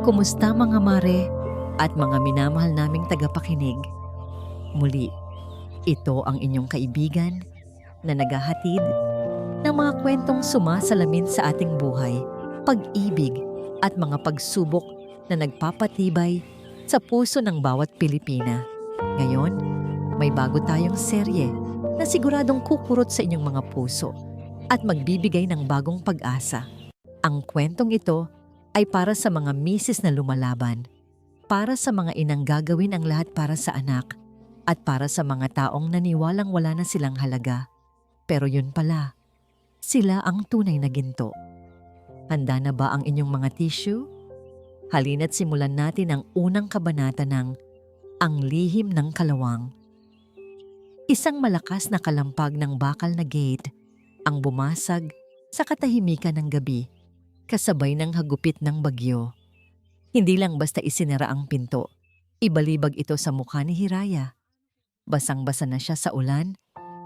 Kumusta mga mare at mga minamahal naming tagapakinig? Muli, ito ang inyong kaibigan na naghahatid ng mga kwentong sumasalamin sa ating buhay, pag-ibig at mga pagsubok na nagpapatibay sa puso ng bawat Pilipina. Ngayon, may bago tayong serye na siguradong kukurot sa inyong mga puso at magbibigay ng bagong pag-asa. Ang kwentong ito ay para sa mga misis na lumalaban, para sa mga inang gagawin ang lahat para sa anak, at para sa mga taong naniwalang wala na silang halaga. Pero yun pala, sila ang tunay na ginto. Handa na ba ang inyong mga tissue? Halina't simulan natin ang unang kabanata ng Ang Lihim ng Kalawang. Isang malakas na kalampag ng bakal na gate ang bumasag sa katahimikan ng gabi, kasabay ng hagupit ng bagyo. Hindi lang basta isinara ang pinto, ibalibag ito sa mukha ni Hiraya. Basang-basa na siya sa ulan,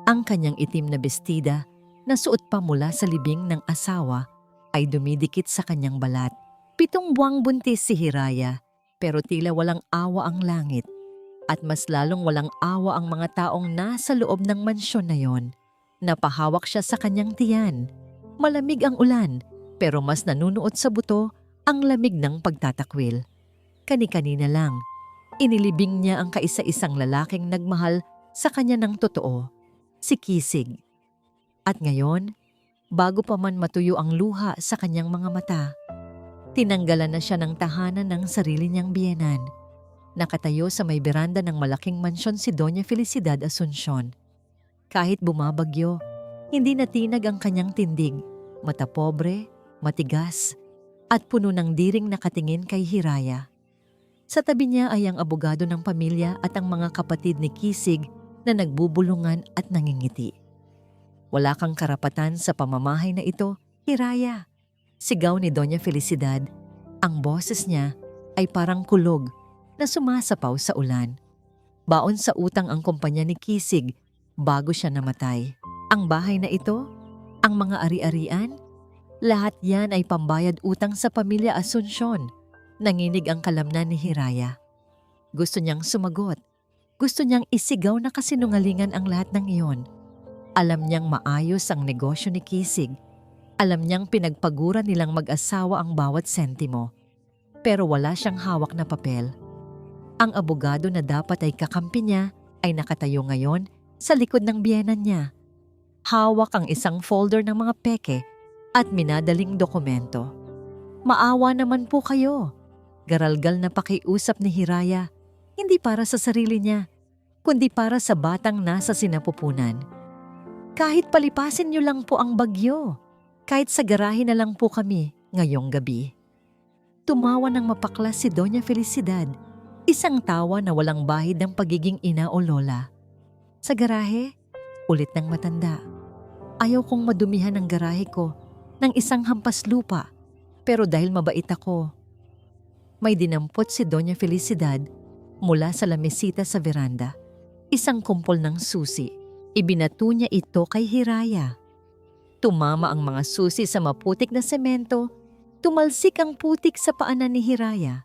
ang kanyang itim na bestida na suot pa mula sa libing ng asawa ay dumidikit sa kanyang balat. 7 buwang buntis si Hiraya, pero tila walang awa ang langit. At mas lalong walang awa ang mga taong nasa loob ng mansyon na yon. Napahawak siya sa kanyang tiyan. Malamig ang ulan, pero mas nanunuot sa buto ang lamig ng pagtatakwil. Kani-kanina lang, inilibing niya ang kaisa-isang lalaking nagmahal sa kanya ng totoo, si Kisig. At ngayon, bago pa man matuyo ang luha sa kanyang mga mata, tinanggalan na siya ng tahanan ng sarili niyang biyenan. Nakatayo sa may beranda ng malaking mansyon si Doña Felicidad Asuncion. Kahit bumabagyo, hindi natinag ang kanyang tindig, mata pobre, matigas, at puno ng diring nakatingin kay Hiraya. Sa tabi niya ay ang abogado ng pamilya at ang mga kapatid ni Kisig na nagbubulungan at nangingiti. "Wala kang karapatan sa pamamahay na ito, Hiraya," sigaw ni Doña Felicidad. Ang boses niya ay parang kulog na sumasapaw sa ulan. Baon sa utang ang kumpanya ni Kisig bago siya namatay. Ang bahay na ito, ang mga ari-arian, lahat yan ay pambayad utang sa pamilya Asuncion. Nanginig ang kalamnan ni Hiraya. Gusto niyang sumagot. Gusto niyang isigaw na kasinungalingan ang lahat ng iyon. Alam niyang maayos ang negosyo ni Kisig. Alam niyang pinagpagura nilang mag-asawa ang bawat sentimo. Pero wala siyang hawak na papel. Ang abogado na dapat ay kakampi niya ay nakatayo ngayon sa likod ng biyenan niya. Hawak ang isang folder ng mga peke at minadaling dokumento. "Maawa naman po kayo." Garalgal na pakiusap ni Hiraya, hindi para sa sarili niya, kundi para sa batang nasa sinapupunan. "Kahit palipasin niyo lang po ang bagyo, kahit sa garahe na lang po kami ngayong gabi." Tumawa ng mapaklas si Doña Felicidad, isang tawa na walang bahid ng pagiging ina o lola. "Sa garahe?" Ulit ng matanda. "Ayaw kong madumihan ang garahe ko ng isang hampas lupa, pero dahil mabait ako." May dinampot si Doña Felicidad mula sa lamesita sa veranda. Isang kumpol ng susi. Ibinato niya ito kay Hiraya. Tumama ang mga susi sa maputik na semento. Tumalsik ang putik sa paanan ni Hiraya.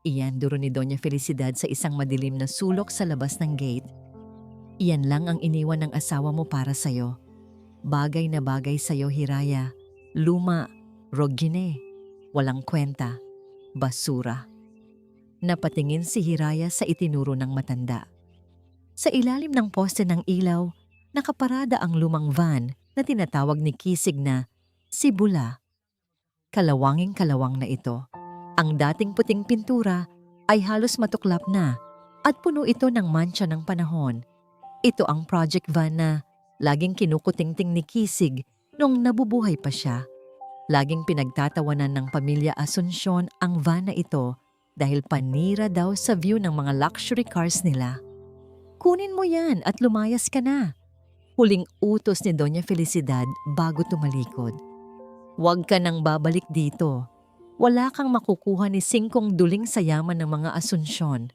Iyanduro ni Doña Felicidad sa isang madilim na sulok sa labas ng gate. "Iyan lang ang iniwan ng asawa mo para sa'yo. Bagay na bagay sa'yo, Hiraya. Luma, rogine, walang kwenta, basura." Napatingin si Hiraya sa itinuro ng matanda. Sa ilalim ng poste ng ilaw, nakaparada ang lumang van na tinatawag ni Kisig na si Bula. Kalawanging kalawang na ito. Ang dating puting pintura ay halos matuklap na at puno ito ng mancha ng panahon. Ito ang project van na laging kinukutingting ni Kisig nung nabubuhay pa siya. Laging pinagtatawanan ng pamilya Asuncion ang van na ito dahil panira daw sa view ng mga luxury cars nila. "Kunin mo yan at lumayas ka na," huling utos ni Doña Felicidad bago tumalikod. "Huwag ka nang babalik dito. Wala kang makukuha ni singkong duling sa yaman ng mga Asuncion."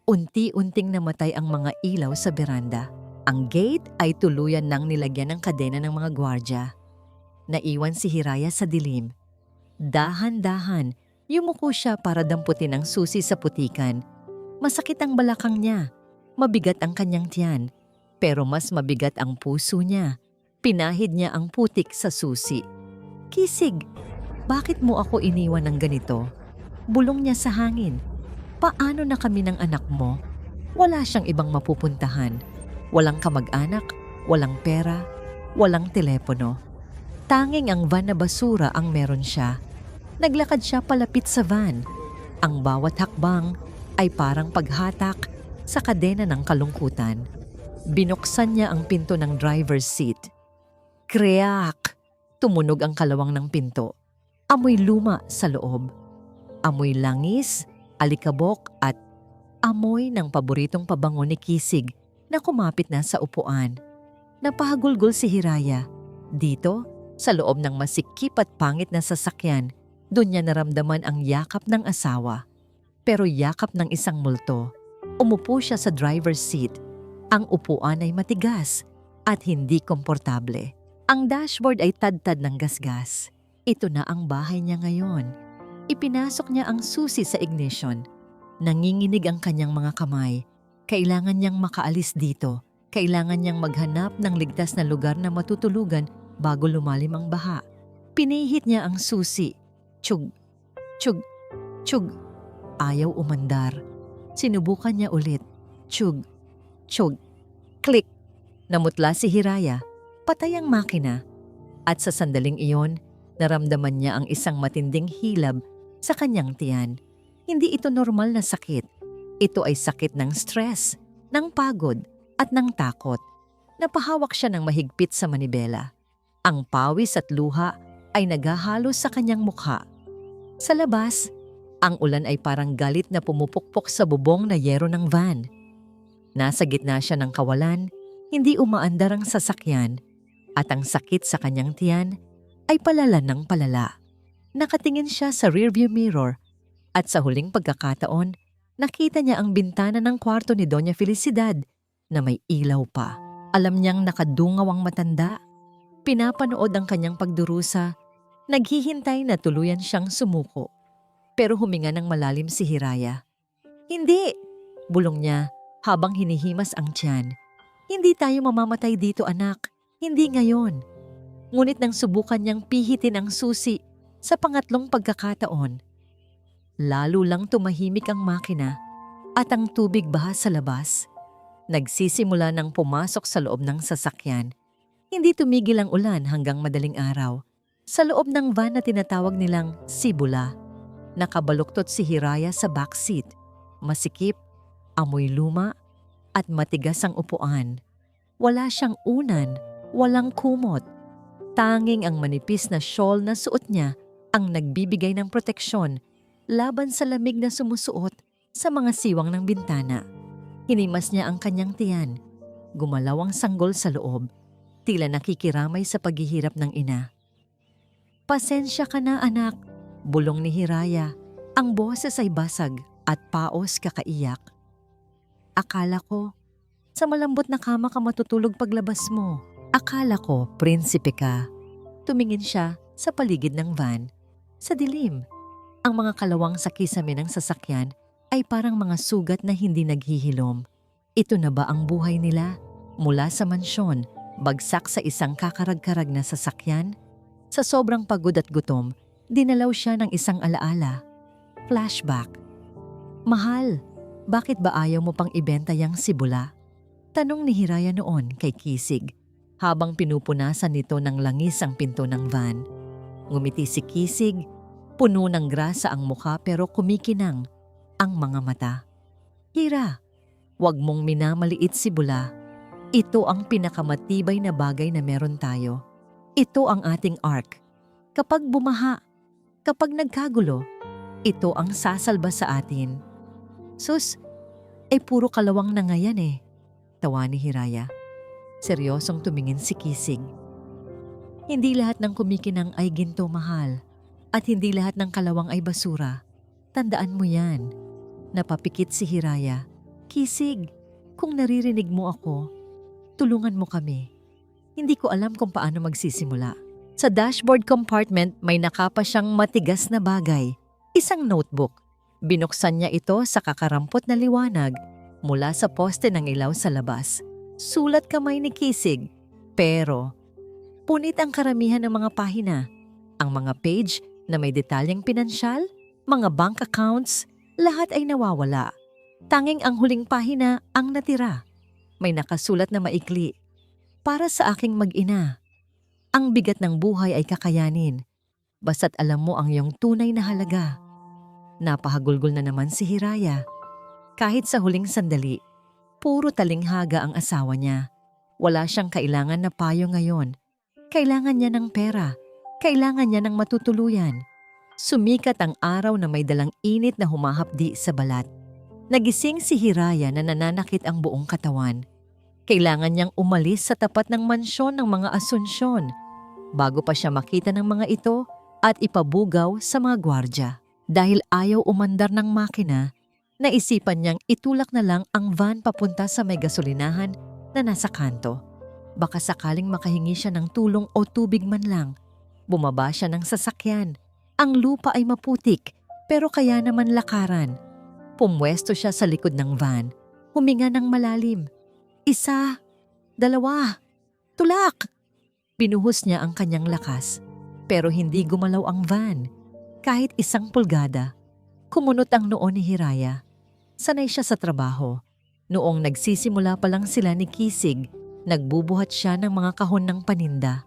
Unti-unting namatay ang mga ilaw sa beranda. Ang gate ay tuluyan nang nilagyan ng kadena ng mga gwardya. Naiwan si Hiraya sa dilim. Dahan-dahan, Yumuko siya para damputin ang susi sa putikan. Masakit ang balakang niya. Mabigat ang kanyang tiyan. Pero mas mabigat ang puso niya. Pinahid niya ang putik sa susi. Kisig, bakit mo ako iniwan ng ganito? Bulong niya sa hangin. Paano na kami ng anak mo? Wala siyang ibang mapupuntahan. Walang kamag-anak, walang pera, walang telepono. Tanging ang van na basura ang meron siya. Naglakad siya palapit sa van. Ang bawat hakbang ay parang paghatak sa kadena ng kalungkutan. Binuksan niya ang pinto ng driver's seat. Kreak! Tumunog ang kalawang ng pinto. Amoy luma sa loob. Amoy langis, alikabok at amoy ng paboritong pabango ni Kisig na kumapit na sa upuan. Napahagulgol si Hiraya. Dito, sa loob ng masikip at pangit na sasakyan, doon niya naramdaman ang yakap ng asawa. Pero yakap ng isang multo. Umupo siya sa driver's seat. Ang upuan ay matigas at hindi komportable. Ang dashboard ay tad-tad ng gasgas. Ito na ang bahay niya ngayon. Ipinasok niya ang susi sa ignition. Nanginginig ang kanyang mga kamay. Kailangan niyang makaalis dito. Kailangan niyang maghanap ng ligtas na lugar na matutulugan bago lumalim ang baha. Pinihit niya ang susi. Tsyug, tsyug, tsyug. Ayaw umandar. Sinubukan niya ulit. Tsyug, tsyug, click. Namutla si Hiraya. Patay ang makina. At sa sandaling iyon, naramdaman niya ang isang matinding hilab sa kanyang tiyan. Hindi ito normal na sakit. Ito ay sakit ng stress, ng pagod, at ng takot. Napahawak siya ng mahigpit sa manibela. Ang pawis at luha ay naghahalos sa kanyang mukha. Sa labas, ang ulan ay parang galit na pumupukpok sa bubong na yero ng van. Nasa gitna siya ng kawalan, hindi umaandar ang sasakyan, at ang sakit sa kanyang tiyan ay palala ng palala. Nakatingin siya sa rearview mirror at sa huling pagkakataon, nakita niya ang bintana ng kwarto ni Doña Felicidad na may ilaw pa. Alam niyang nakadungaw ang matanda. Pinapanood ang kanyang pagdurusa. Naghihintay na tuluyan siyang sumuko. Pero huminga ng malalim si Hiraya. Hindi! Bulong niya habang hinihimas ang tiyan. Hindi tayo mamamatay dito, anak. Hindi ngayon. Ngunit nang subukan niyang pihitin ang susi sa pangatlong pagkakataon, lalo lang tumahimik ang makina at ang tubig baha sa labas. Nagsisimula ng pumasok sa loob ng sasakyan. Hindi tumigil ang ulan hanggang madaling araw. Sa loob ng van na tinatawag nilang Sibula, nakabaluktot si Hiraya sa backseat. Masikip, amoy luma, at matigas ang upuan. Wala siyang unan, walang kumot. Tanging ang manipis na shawl na suot niya ang nagbibigay ng proteksyon laban sa lamig na sumusuot sa mga siwang ng bintana. Hinimas niya ang kanyang tiyan. Gumalaw ang sanggol sa loob, tila nakikiramay sa paghihirap ng ina. Pasensya ka na, anak, bulong ni Hiraya. Ang boses ay basag at paos kakaiyak. Akala ko, sa malambot na kama ka matutulog paglabas mo. Akala ko, prinsipe ka. Tumingin siya sa paligid ng van. Sa dilim, ang mga kalawang sa kisame ng sasakyan ay parang mga sugat na hindi naghihilom. Ito na ba ang buhay nila? Mula sa mansyon, bagsak sa isang kakarag-karag na sasakyan? Sa sobrang pagod at gutom, dinalaw siya ng isang alaala. Flashback. Mahal, bakit ba ayaw mo pang ibenta yang Sibula? Tanong ni Hiraya noon kay Kisig, habang pinupunasan nito ng langis ang pinto ng van. Ngumiti si Kisig, puno ng grasa ang mukha pero kumikinang ang mga mata. Hira, wag mong minamaliit Sibula. Ito ang pinakamatibay na bagay na meron tayo. Ito ang ating ark. Kapag bumaha, kapag nagkagulo, ito ang sasalba sa atin. Sus, ay puro kalawang na ngayon eh. Tawa ni Hiraya. Seryosong tumingin si Kisig. Hindi lahat ng kumikinang ay ginto, mahal. At hindi lahat ng kalawang ay basura. Tandaan mo yan. Napapikit si Hiraya. Kisig, kung naririnig mo ako, tulungan mo kami. Hindi ko alam kung paano magsisimula. Sa dashboard compartment may nakapa siyang matigas na bagay. Isang notebook. Binuksan niya ito sa kakarampot na liwanag mula sa poste ng ilaw sa labas. Sulat kamay ni Kisig. Pero, punit ang karamihan ng mga pahina. Ang mga page na may detalyeng pinansyal, mga bank accounts, lahat ay nawawala. Tanging ang huling pahina ang natira. May nakasulat na maikli. Para sa aking mag-ina. Ang bigat ng buhay ay kakayanin. Basta't alam mo ang iyong tunay na halaga. Napahagulgol na naman si Hiraya. Kahit sa huling sandali, puro talinghaga ang asawa niya. Wala siyang kailangan na payo ngayon. Kailangan niya ng pera. Kailangan niya ng matutuluyan. Sumikat ang araw na may dalang init na humahapdi sa balat. Nagising si Hiraya na nananakit ang buong katawan. Kailangan niyang umalis sa tapat ng mansyon ng mga Asunsyon bago pa siya makita ng mga ito at ipabugaw sa mga gwardya. Dahil ayaw umandar ng makina, naisipan niyang itulak na lang ang van papunta sa may gasolinahan na nasa kanto. Baka sakaling makahingi siya ng tulong o tubig man lang. Bumaba siya ng sasakyan. Ang lupa ay maputik, pero kaya naman lakaran. Pumwesto siya sa likod ng van. Huminga ng malalim. 1, 2, tulak! Binuhos niya ang kanyang lakas, pero hindi gumalaw ang van. Kahit 1 pulgada, kumunot ang noo ni Hiraya. Sanay siya sa trabaho. Noong nagsisimula pa lang sila ni Kisig, nagbubuhat siya ng mga kahon ng paninda.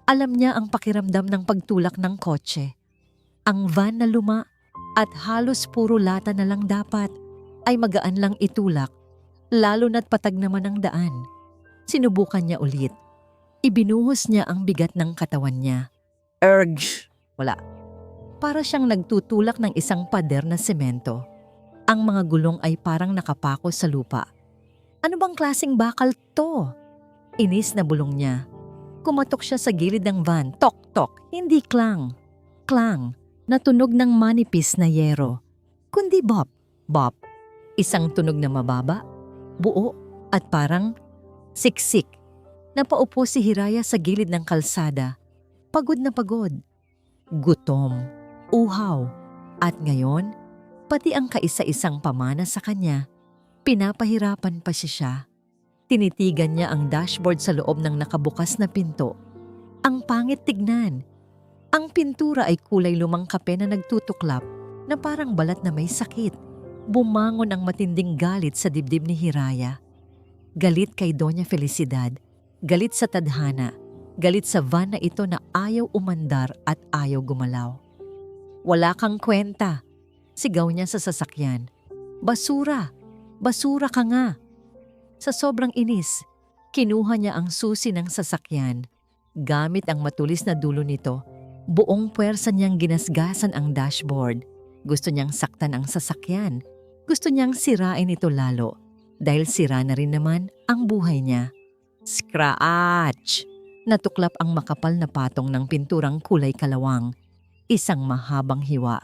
Alam niya ang pakiramdam ng pagtulak ng kotse. Ang van na luma at halos puro lata na lang dapat ay magaan lang itulak, lalo na't patag naman ang daan. Sinubukan niya ulit. Ibinuhos niya ang bigat ng katawan niya. Urge! Wala. Para siyang nagtutulak ng isang pader na semento. Ang mga gulong ay parang nakapako sa lupa. Ano bang klaseng bakal to? Inis na bulong niya. Kumatok siya sa gilid ng van. Tok-tok, hindi klang. Klang, natunog ng manipis na yero. Kundi bop, bop. Isang tunog na mababa, buo at parang siksik. Napaupo si Hiraya sa gilid ng kalsada. Pagod na pagod. Gutom. Uhaw, at ngayon, pati ang kaisa-isang pamana sa kanya, pinapahirapan pa siya. Tinitigan niya ang dashboard sa loob ng nakabukas na pinto. Ang pangit tignan. Ang pintura ay kulay lumang kape na nagtutuklap na parang balat na may sakit. Bumangon ang matinding galit sa dibdib ni Hiraya. Galit kay Doña Felicidad, galit sa tadhana, galit sa van na ito na ayaw umandar at ayaw gumalaw. Wala kang kwenta, sigaw niya sa sasakyan. Basura! Basura ka nga! Sa sobrang inis, kinuha niya ang susi ng sasakyan. Gamit ang matulis na dulo nito, buong puwersa niyang ginasgasan ang dashboard. Gusto niyang saktan ang sasakyan. Gusto niyang sirain ito lalo dahil sira na rin naman ang buhay niya. Scratch! Natuklap ang makapal na patong ng pinturang kulay kalawang. Isang mahabang hiwa.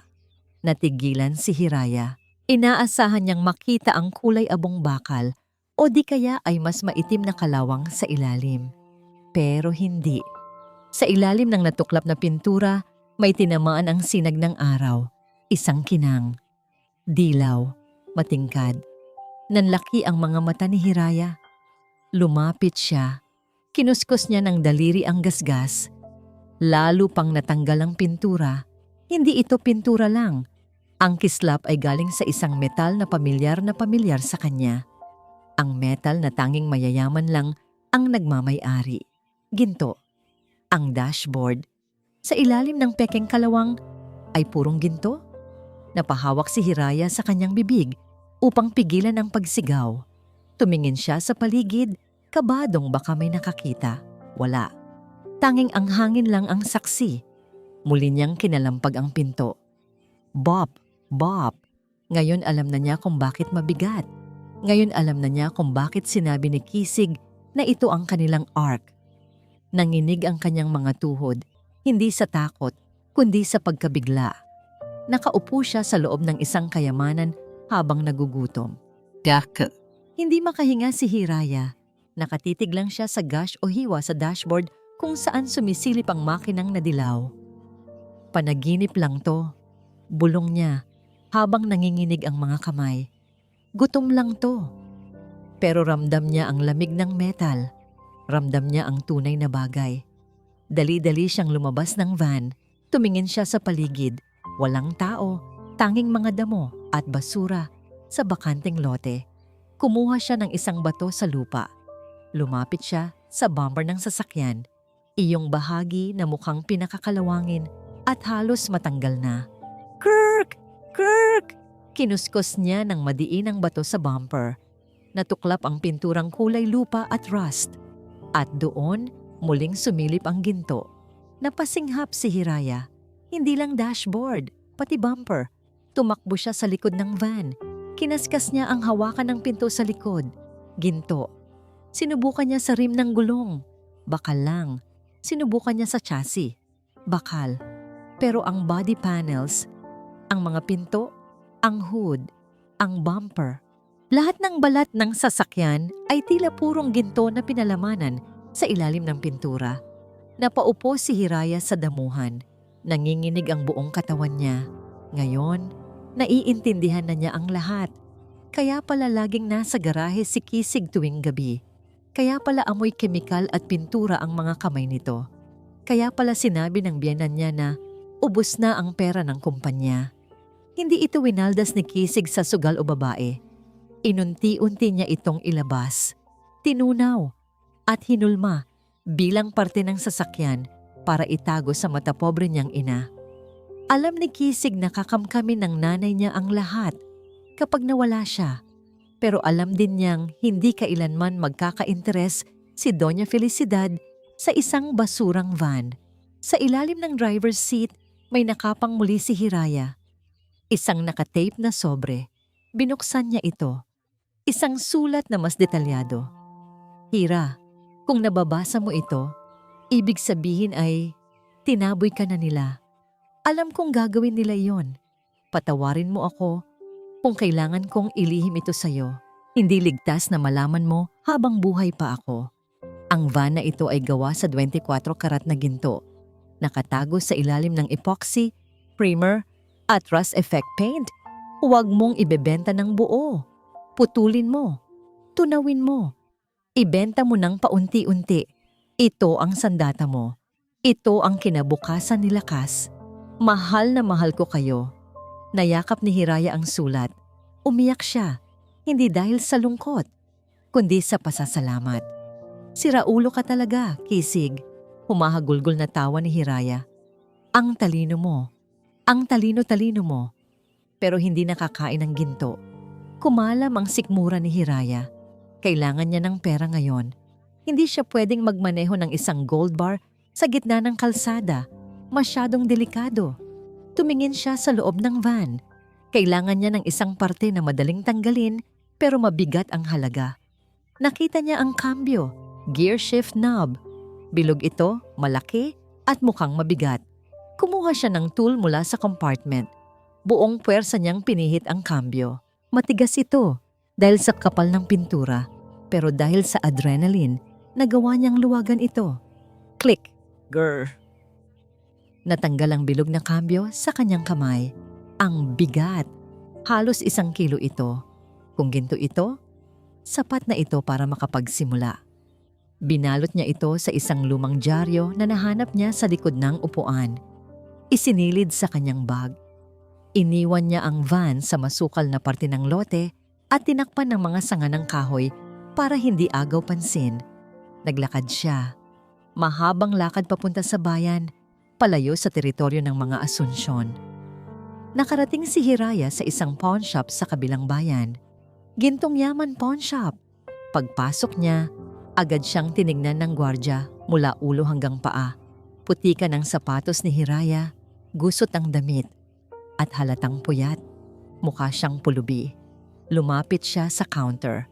Natigilan si Hiraya. Inaasahan niyang makita ang kulay abong bakal o di kaya ay mas maitim na kalawang sa ilalim. Pero hindi. Sa ilalim ng natuklap na pintura, may tinamaan ang sinag ng araw. Isang kinang. Dilaw. Matingkad. Nanlaki ang mga mata ni Hiraya. Lumapit siya. Kinuskos niya ng daliri ang gasgas. Lalo pang natanggal ang pintura. Hindi ito pintura lang. Ang kislap ay galing sa isang metal na pamilyar sa kanya. Ang metal na tanging mayayaman lang ang nagmamay-ari. Ginto. Ang dashboard. Sa ilalim ng pekeng kalawang ay purong ginto. Napahawak si Hiraya sa kanyang bibig upang pigilan ang pagsigaw. Tumingin siya sa paligid, kabadong baka may nakakita. Wala. Tanging ang hangin lang ang saksi. Muli niyang kinalampag ang pinto. Bop, bop. Ngayon alam na niya kung bakit mabigat. Ngayon alam na niya kung bakit sinabi ni Kisig na ito ang kanilang ark. Nanginig ang kanyang mga tuhod, hindi sa takot, kundi sa pagkabigla. Nakaupo siya sa loob ng isang kayamanan habang nagugutom. Dak. Hindi makahinga si Hiraya. Nakatitig lang siya sa gash o hiwa sa dashboard kung saan sumisilip ang makinang nadilaw. Panaginip lang to. Bulong niya habang nanginginig ang mga kamay. Gutom lang to. Pero ramdam niya ang lamig ng metal. Ramdam niya ang tunay na bagay. Dali-dali siyang lumabas ng van. Tumingin siya sa paligid. Walang tao, tanging mga damo at basura sa bakanting lote. Kumuha siya ng isang bato sa lupa. Lumapit siya sa bumper ng sasakyan. Iyong bahagi na mukhang pinakakalawangin at halos matanggal na. Kirk! Kirk! Kinuskos niya ng madiin ang bato sa bumper. Natuklap ang pinturang kulay lupa at rust. At doon, muling sumilip ang ginto. Napasinghap si Hiraya. Hindi lang dashboard, pati bumper. Tumakbo siya sa likod ng van. Kinaskas niya ang hawakan ng pinto sa likod. Ginto. Sinubukan niya sa rim ng gulong. Bakal lang. Sinubukan niya sa chassis. Bakal. Pero ang body panels, ang mga pinto, ang hood, ang bumper, lahat ng balat ng sasakyan ay tila purong ginto na pinalamanan sa ilalim ng pintura. Napaupo si Hiraya sa damuhan. Nanginginig ang buong katawan niya. Ngayon, naiintindihan na niya ang lahat. Kaya pala laging nasa garahe si Kisig tuwing gabi. Kaya pala amoy kemikal at pintura ang mga kamay nito. Kaya pala sinabi ng biyenan niya na ubos na ang pera ng kumpanya. Hindi ito winaldas ni Kisig sa sugal o babae. Inunti-unti niya itong ilabas. Tinunaw at hinulma bilang parte ng sasakyan para itago sa mata pobre niyang ina. Alam ni Kisig na kakamkamin ng nanay niya ang lahat kapag nawala siya. Pero alam din niyang hindi kailanman magkaka-interes si Doña Felicidad sa isang basurang van. Sa ilalim ng driver's seat, may nakapang muli si Hiraya. Isang nakatape na sobre. Binuksan niya ito. Isang sulat na mas detalyado. Hira, kung nababasa mo ito, ibig sabihin ay tinaboy ka na nila. Alam kong gagawin nila yon. Patawarin mo ako kung kailangan kong ilihim ito sa'yo. Hindi ligtas na malaman mo habang buhay pa ako. Ang van na ito ay gawa sa 24 karat na ginto. Nakatago sa ilalim ng epoxy, primer, at rust effect paint. Huwag mong ibebenta ng buo. Putulin mo. Tunawin mo. Ibenta mo ng paunti-unti. Ito ang sandata mo. Ito ang kinabukasan ni Lakas. Mahal na mahal ko kayo. Nayakap ni Hiraya ang sulat. Umiyak siya. Hindi dahil sa lungkot, kundi sa pasasalamat. Siraulo ka talaga, Kisig. Humahagulgol na tawa ni Hiraya. Ang talino mo. Ang talino-talino mo. Pero hindi nakakain ng ginto. Kumalam ang sikmura ni Hiraya. Kailangan niya ng pera ngayon. Hindi siya pwedeng magmaneho ng isang gold bar sa gitna ng kalsada. Masyadong delikado. Tumingin siya sa loob ng van. Kailangan niya ng isang parte na madaling tanggalin pero mabigat ang halaga. Nakita niya ang kambyo, gear shift knob. Bilog ito, malaki at mukhang mabigat. Kumuha siya ng tool mula sa compartment. Buong puwersa niyang pinihit ang kambyo. Matigas ito dahil sa kapal ng pintura. Pero dahil sa adrenaline, nagawa niyang luwagan ito. Click! Grr! Natanggal ang bilog na kambyo sa kanyang kamay. Ang bigat! Halos 1 kilo ito. Kung ginto ito, sapat na ito para makapagsimula. Binalot niya ito sa isang lumang dyaryo na nahanap niya sa likod ng upuan. Isinilid sa kanyang bag. Iniwan niya ang van sa masukal na parte ng lote at tinakpan ng mga sanga ng kahoy para hindi agaw pansin. Naglakad siya. Mahabang lakad papunta sa bayan, palayo sa teritoryo ng mga Asunsyon. Nakarating si Hiraya sa isang pawn shop sa kabilang bayan. Gintong Yaman Pawn Shop. Pagpasok niya, agad siyang tinignan ng gwardya mula ulo hanggang paa. Putika ng sapatos ni Hiraya, gusot ang damit, at halatang puyat. Mukha siyang pulubi. Lumapit siya sa counter.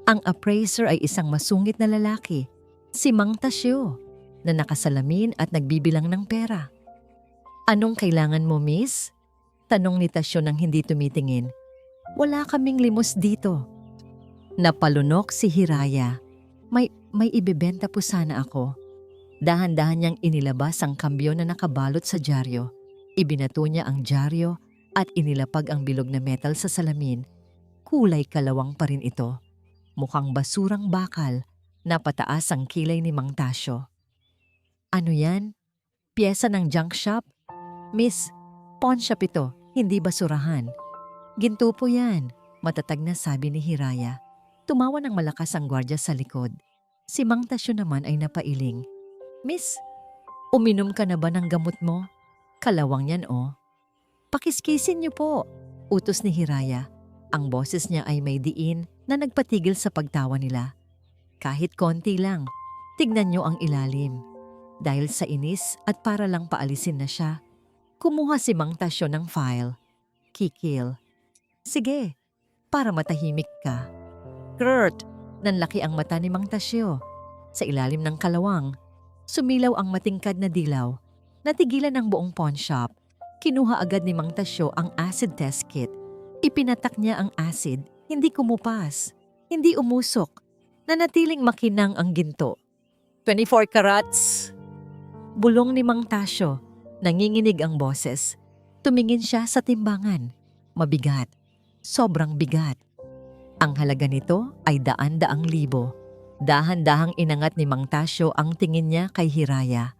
Ang appraiser ay isang masungit na lalaki, si Mang Tasyo, na nakasalamin at nagbibilang ng pera. Anong kailangan mo, miss? Tanong ni Tasyo nang hindi tumitingin. Wala kaming limos dito. Napalunok si Hiraya. May ibebenta po sana ako. Dahan-dahan niyang inilabas ang kambyo na nakabalot sa dyaryo. Ibinato niya ang dyaryo at inilapag ang bilog na metal sa salamin. Kulay kalawang pa rin ito. Mukhang basurang bakal na pataas ang kilay ni Mang Tasyo. Ano yan? Piyesa ng junk shop? Miss, pawn shop ito, hindi basurahan. Ginto po yan, matatag na sabi ni Hiraya. Tumawa ng malakas ang gwardya sa likod. Si Mang Tasyo naman ay napailing. Miss, uminom ka na ba ng gamot mo? Kalawang yan oh. Pakiskisin niyo po, utos ni Hiraya. Ang boses niya ay may diin na nagpatigil sa pagtawa nila. Kahit konti lang, tignan niyo ang ilalim. Dahil sa inis at para lang paalisin na siya, kumuha si Mang Tasyo ng file. Kikil. Sige, para matahimik ka. Kurt, nanlaki ang mata ni Mang Tasyo. Sa ilalim ng kalawang, sumilaw ang matingkad na dilaw. Natigilan ang buong pawn shop. Kinuha agad ni Mang Tasyo ang acid test kit. Ipinatak niya ang acid, hindi kumupas, hindi umusok. Nanatiling makinang ang ginto. 24 carats! Bulong ni Mang Tasyo. Nanginginig ang boses. Tumingin siya sa timbangan. Mabigat. Sobrang bigat. Ang halaga nito ay daan-daang libo. Dahan-dahang inangat ni Mang Tasyo ang tingin niya kay Hiraya.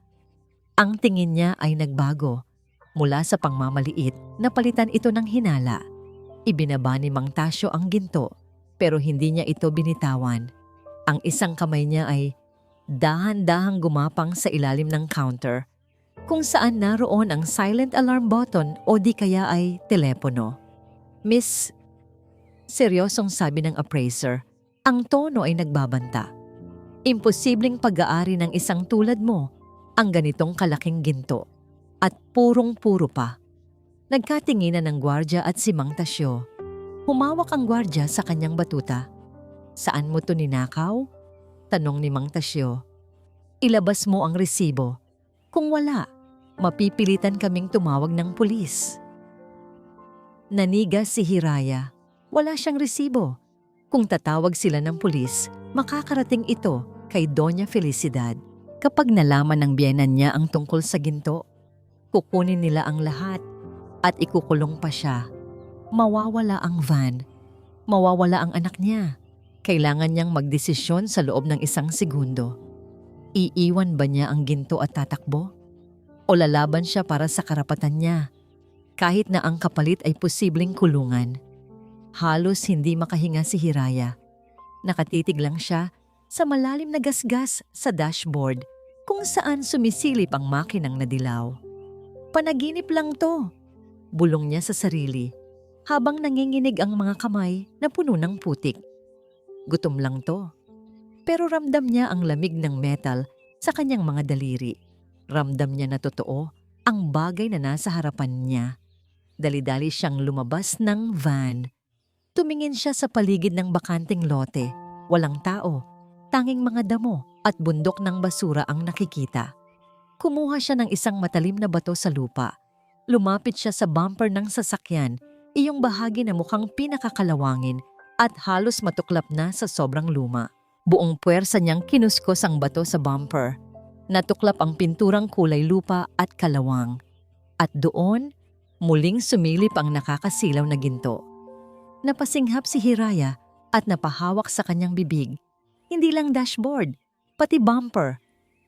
Ang tingin niya ay nagbago. Mula sa pangmamaliit, napalitan ito ng hinala. Ibinaba ni Mang Tasyo ang ginto, pero hindi niya ito binitawan. Ang isang kamay niya ay dahan-dahang gumapang sa ilalim ng counter, kung saan naroon ang silent alarm button o di kaya ay telepono. Miss, seryosong sabi ng appraiser, ang tono ay nagbabanta. Imposibleng pag-aari ng isang tulad mo ang ganitong kalaking ginto. At purong-puro pa. Nagkatinginan ng gwardya at si Mang Tasyo. Humawak ang gwardya sa kanyang batuta. Saan mo to ninakaw? Tanong ni Mang Tasyo. Ilabas mo ang resibo. Kung wala, mapipilitan kaming tumawag ng pulis. Nanigas si Hiraya. Wala siyang resibo. Kung tatawag sila ng pulis, makakarating ito kay Doña Felicidad. Kapag nalaman ng biyenan niya ang tungkol sa ginto, kukunin nila ang lahat at ikukulong pa siya. Mawawala ang van. Mawawala ang anak niya. Kailangan niyang magdesisyon sa loob ng 1 segundo. Iiwan ba niya ang ginto at tatakbo? O lalaban siya para sa karapatan niya? Kahit na ang kapalit ay posibleng kulungan. Halos hindi makahinga si Hiraya. Nakatitig lang siya sa malalim na gasgas sa dashboard kung saan sumisilip ang makinang nadilaw. Panaginip lang to, bulong niya sa sarili habang nanginginig ang mga kamay na puno ng putik. Gutom lang to. Pero ramdam niya ang lamig ng metal sa kanyang mga daliri. Ramdam niya na totoo ang bagay na nasa harapan niya. Dali-dali siyang lumabas ng van. Tumingin siya sa paligid ng bakanting lote. Walang tao, tanging mga damo at bundok ng basura ang nakikita. Kumuha siya ng isang matalim na bato sa lupa. Lumapit siya sa bumper ng sasakyan, iyong bahagi na mukhang pinakakalawangin at halos matuklap na sa sobrang luma. Buong puwersa niyang kinuskos ang bato sa bumper. Natuklap ang pinturang kulay lupa at kalawang. At doon, muling sumilip ang nakakasilaw na ginto. Napasinghap si Hiraya at napahawak sa kanyang bibig. Hindi lang dashboard, pati bumper.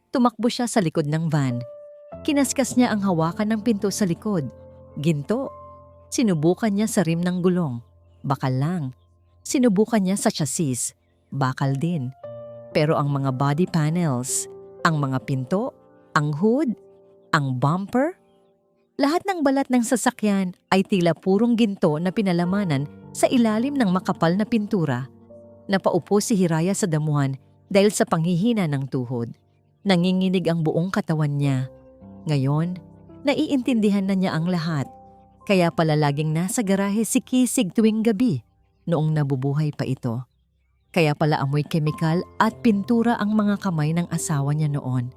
Tumakbo siya sa likod ng van. Kinaskas niya ang hawakan ng pinto sa likod. Ginto. Sinubukan niya sa rim ng gulong. Bakal lang. Sinubukan niya sa chassis. Bakal din. Pero ang mga body panels, ang mga pinto, ang hood, ang bumper, lahat ng balat ng sasakyan ay tila purong ginto na pinalamanan sa ilalim ng makapal na pintura. Napaupo si Hiraya sa damuhan dahil sa panghihina ng tuhod. Nanginginig ang buong katawan niya. Ngayon, naiintindihan na niya ang lahat. Kaya pala laging nasa garahe si Kisig tuwing gabi noong nabubuhay pa ito. Kaya pala amoy kemikal at pintura ang mga kamay ng asawa niya noon.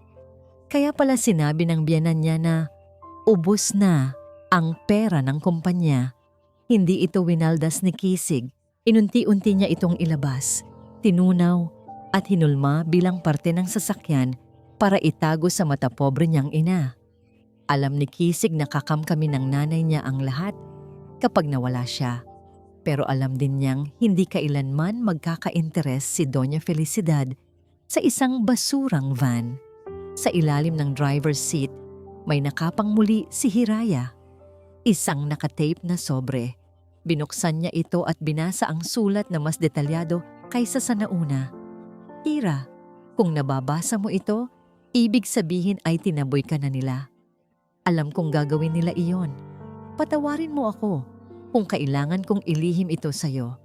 Kaya pala sinabi ng biyenan niya na ubos na ang pera ng kumpanya. Hindi ito winaldas ni Kisig. Inunti-unti niya itong ilabas, tinunaw at hinulma bilang parte ng sasakyan para itago sa mata pobre niyang ina. Alam ni Kisig na kakamkami ng nanay niya ang lahat, kapag nawala siya. Pero alam din niyang hindi kailanman magkaka-interes si Doña Felicidad sa isang basurang van. Sa ilalim ng driver's seat, may nakapang muli si Hiraya. Isang nakatape na sobre. Binuksan niya ito at binasa ang sulat na mas detalyado kaysa sa nauna. Hira, kung nababasa mo ito, ibig sabihin ay tinaboy ka na nila. Alam kong gagawin nila iyon. Patawarin mo ako kung kailangan kong ilihim ito sa'yo.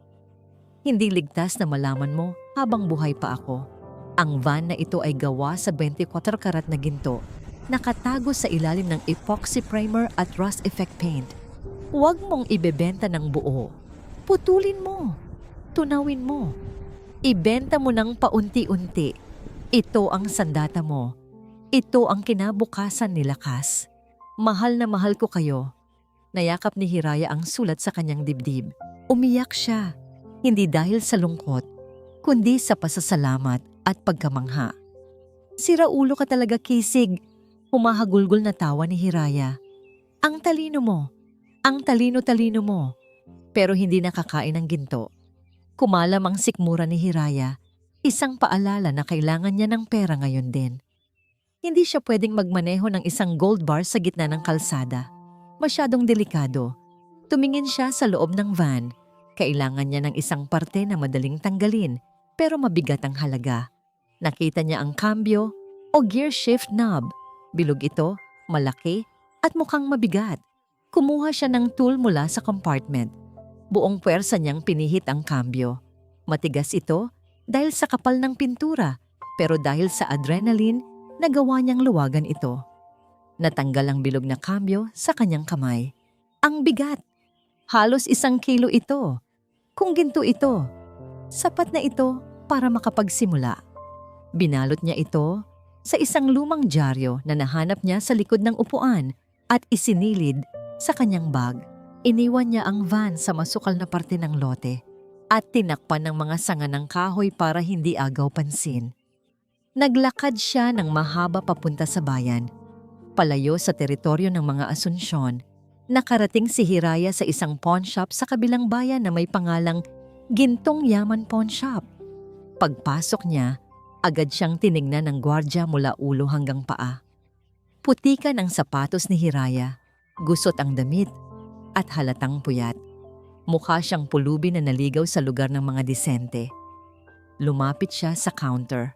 Hindi ligtas na malaman mo habang buhay pa ako. Ang van na ito ay gawa sa 24 karat na ginto, nakatago sa ilalim ng epoxy primer at rust effect paint. Huwag mong ibebenta ng buo. Putulin mo. Tunawin mo. Ibenta mo ng paunti-unti. Ito ang sandata mo. Ito ang kinabukasan ni Lakas. Mahal na mahal ko kayo. Nayakap ni Hiraya ang sulat sa kanyang dibdib. Umiyak siya, hindi dahil sa lungkot, kundi sa pasasalamat at pagkamangha. Siraulo ka talaga, Kisig. Humahagulgol na tawa ni Hiraya. Ang talino mo, ang talino-talino mo, pero hindi nakakain ng ginto. Kumalam ang sikmura ni Hiraya, isang paalala na kailangan niya ng pera ngayon din. Hindi siya pwedeng magmaneho ng isang gold bar sa gitna ng kalsada. Masyadong delikado. Tumingin siya sa loob ng van. Kailangan niya ng isang parte na madaling tanggalin, pero mabigat ang halaga. Nakita niya ang cambio o gear shift knob. Bilog ito, malaki, at mukhang mabigat. Kumuha siya ng tool mula sa compartment. Buong puwersa niyang pinihit ang cambio. Matigas ito dahil sa kapal ng pintura, pero dahil sa adrenaline, nagawa niyang luwagan ito. Natanggal ang bilog na cambio sa kanyang kamay. Ang bigat! Halos 1 kilo ito. Kung ginto ito, sapat na ito para makapagsimula. Binalot niya ito sa isang lumang dyaryo na nahanap niya sa likod ng upuan at isinilid sa kanyang bag. Iniwan niya ang van sa masukal na parte ng lote at tinakpan ng mga sanga ng kahoy para hindi agaw pansin. Naglakad siya ng mahaba papunta sa bayan. Palayo sa teritoryo ng mga Asunsyon, nakarating si Hiraya sa isang pawn shop sa kabilang bayan na may pangalang Gintong Yaman Pawn Shop. Pagpasok niya, agad siyang tinignan ng gwardya mula ulo hanggang paa. Putikan ang sapatos ni Hiraya, gusot ang damit, at halatang puyat. Mukha siyang pulubi na naligaw sa lugar ng mga disente. Lumapit siya sa counter.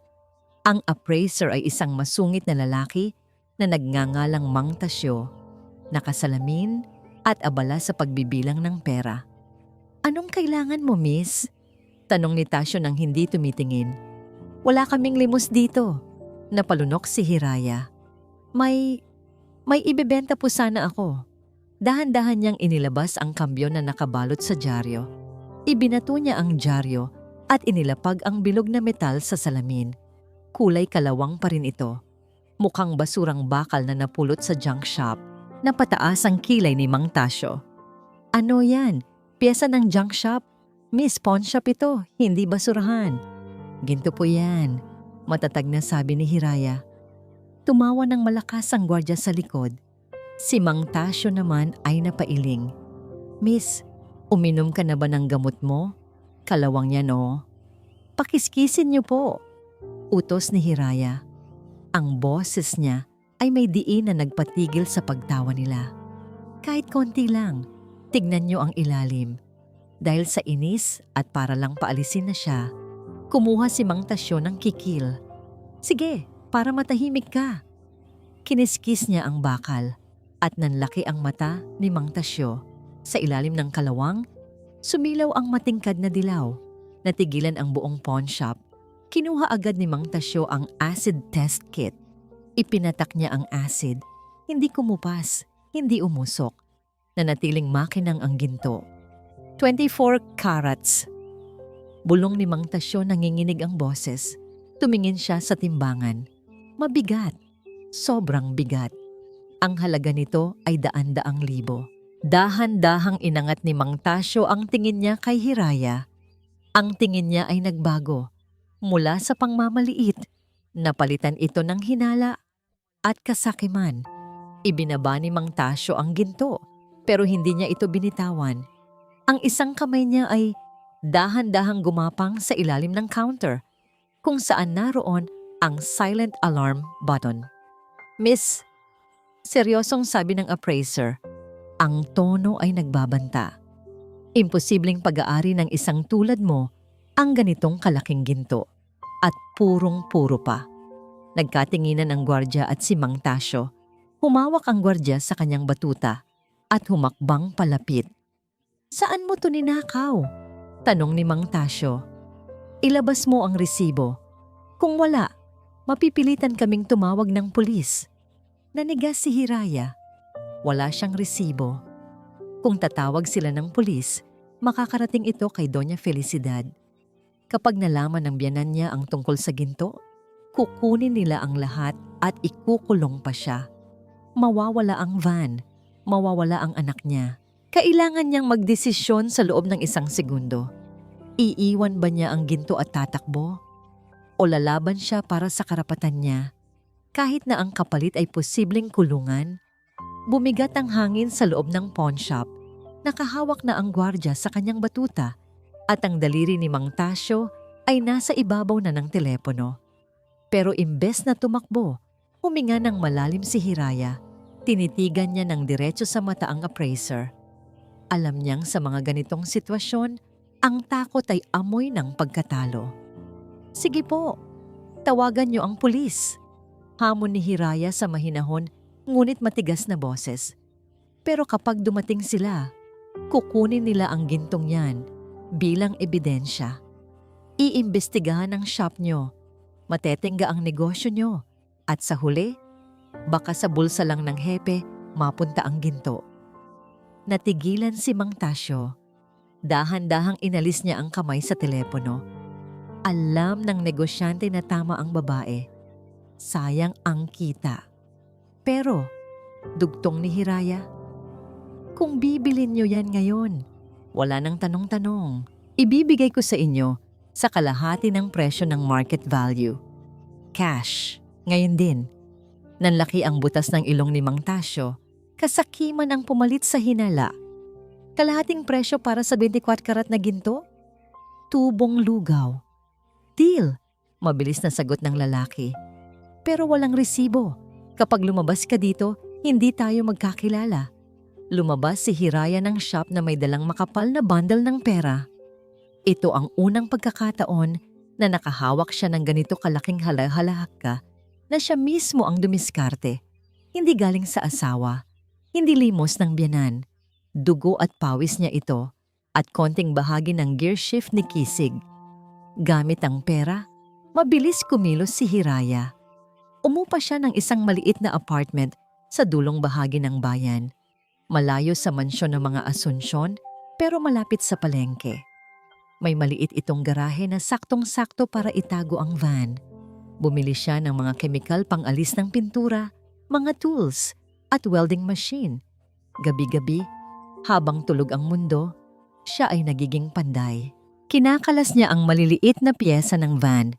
Ang appraiser ay isang masungit na lalaki na nagngangalang Mang Tasyo, nakasalamin at abala sa pagbibilang ng pera. Anong kailangan mo, miss? Tanong ni Tasyo nang hindi tumitingin. Wala kaming limos dito. Napalunok si Hiraya. May ibebenta po sana ako. Dahan-dahan niyang inilabas ang kambyo na nakabalot sa dyaryo. Ibinato niya ang dyaryo at inilapag ang bilog na metal sa salamin. Kulay kalawang pa rin ito. Mukhang basurang bakal na napulot sa junk shop na pataas ang kilay ni Mang Tasyo. Ano yan? Piyesa ng junk shop? Miss, pawn shop ito, hindi basurahan. Ginto po yan, matatag na sabi ni Hiraya. Tumawa ng malakas ang gwardya sa likod. Si Mang Tasyo naman ay napailing. Miss, uminom ka na ba ng gamot mo? Kalawang yan o. Pakiskisin niyo po. Utos ni Hiraya. Ang boses niya ay may diin na nagpatigil sa pagtawa nila. Kahit konti lang, tignan niyo ang ilalim. Dahil sa inis at para lang paalisin na siya, kumuha si Mang Tasyo ng kikil. Sige, para matahimik ka. Kiniskis niya ang bakal at nanlaki ang mata ni Mang Tasyo. Sa ilalim ng kalawang, sumilaw ang matingkad na dilaw. Natigilan ang buong pawn shop. Kinuha agad ni Mang Tasyo ang acid test kit. Ipinatak niya ang acid. Hindi kumupas, hindi umusok. Nanatiling makinang ang ginto. 24 carats. Bulong ni Mang Tasyo, nanginginig ang boses. Tumingin siya sa timbangan. Mabigat. Sobrang bigat. Ang halaga nito ay daan-daang libo. Dahan-dahang inangat ni Mang Tasyo ang tingin niya kay Hiraya. Ang tingin niya ay nagbago. Mula sa pangmamaliit, napalitan ito ng hinala at kasakiman. Ibinaba ni Mang Tasyo ang ginto. Pero hindi niya ito binitawan. Ang isang kamay niya ay dahan-dahang gumapang sa ilalim ng counter kung saan naroon ang silent alarm button. "Miss," seryosong sabi ng appraiser, ang tono ay nagbabanta. "Imposibleng pag-aari ng isang tulad mo ang ganitong kalaking ginto. At purong-puro pa." Nagkatinginan ang gwardya at si Mang Tasyo. Humawak ang gwardya sa kanyang batuta at humakbang palapit. "Saan mo to ninakaw?" tanong ni Mang Tasyo. "Ilabas mo ang resibo. Kung wala, mapipilitan kaming tumawag ng pulis." Nanigas si Hiraya. Wala siyang resibo. Kung tatawag sila ng pulis, makakarating ito kay Doña Felicidad. Kapag nalaman ng biyanan niya ang tungkol sa ginto, kukunin nila ang lahat at ikukulong pa siya. Mawawala ang van, mawawala ang anak niya. Kailangan niyang magdesisyon sa loob ng 1 segundo. Iiwan ba niya ang ginto at tatakbo? O lalaban siya para sa karapatan niya? Kahit na ang kapalit ay posibleng kulungan, bumigat ang hangin sa loob ng pawn shop. Nakahawak na ang gwardya sa kanyang batuta at ang daliri ni Mang Tasyo ay nasa ibabaw na ng telepono. Pero imbes na tumakbo, huminga ng malalim si Hiraya. Tinitigan niya ng diretso sa mata ang appraiser. Alam niyang sa mga ganitong sitwasyon, ang takot ay amoy ng pagkatalo. "Sige po, tawagan niyo ang pulis," hamon ni Hiraya sa mahinahon ngunit matigas na boses. "Pero kapag dumating sila, kukunin nila ang gintong yan bilang ebidensya. Iimbestigahan ang shop niyo, matetengga ang negosyo niyo, at sa huli, baka sa bulsa lang ng hepe mapunta ang ginto." Natigilan si Mang Tasyo. Dahan-dahang inalis niya ang kamay sa telepono. Alam ng negosyante na tama ang babae. Sayang ang kita. Pero, dugtong ni Hiraya, "Kung bibilin niyo yan ngayon, wala nang tanong-tanong. Ibibigay ko sa inyo sa kalahati ng presyo ng market value. Cash, ngayon din." Nanlaki ang butas ng ilong ni Mang Tasyo. Kasakiman ang pumalit sa hinala. Kalahating presyo para sa 24 karat na ginto? Tubong lugaw. "Deal," mabilis na sagot ng lalaki. "Pero walang resibo. Kapag lumabas ka dito, hindi tayo magkakilala." Lumabas si Hiraya ng shop na may dalang makapal na bundle ng pera. Ito ang unang pagkakataon na nakahawak siya ng ganito kalaking halahalahaka na siya mismo ang dumiskarte. Hindi galing sa asawa, hindi limos ng biyanan. Dugo at pawis niya ito at konting bahagi ng gear shift ni Kisig. Gamit ang pera, mabilis kumilos si Hiraya. Umupa siya ng isang maliit na apartment sa dulong bahagi ng bayan. Malayo sa mansyon ng mga Asunsyon pero malapit sa palengke. May maliit itong garahe na saktong-sakto para itago ang van. Bumili siya ng mga kemikal pang-alis ng pintura, mga tools, at welding machine. Gabi-gabi, habang tulog ang mundo, siya ay nagiging panday. Kinakalas niya ang maliliit na piyesa ng van,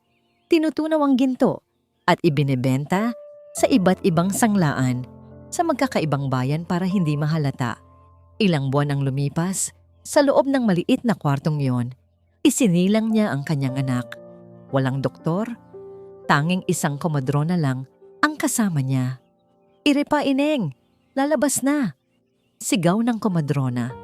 tinutunaw ang ginto, at ibinebenta sa iba't ibang sanglaan sa magkakaibang bayan para hindi mahalata. Ilang buwan ang lumipas, sa loob ng maliit na kwartong yon, isinilang niya ang kanyang anak. Walang doktor, tanging isang komadrona lang ang kasama niya. "Irepa, ineng! Lalabas na!" Sigaw ng komadrona.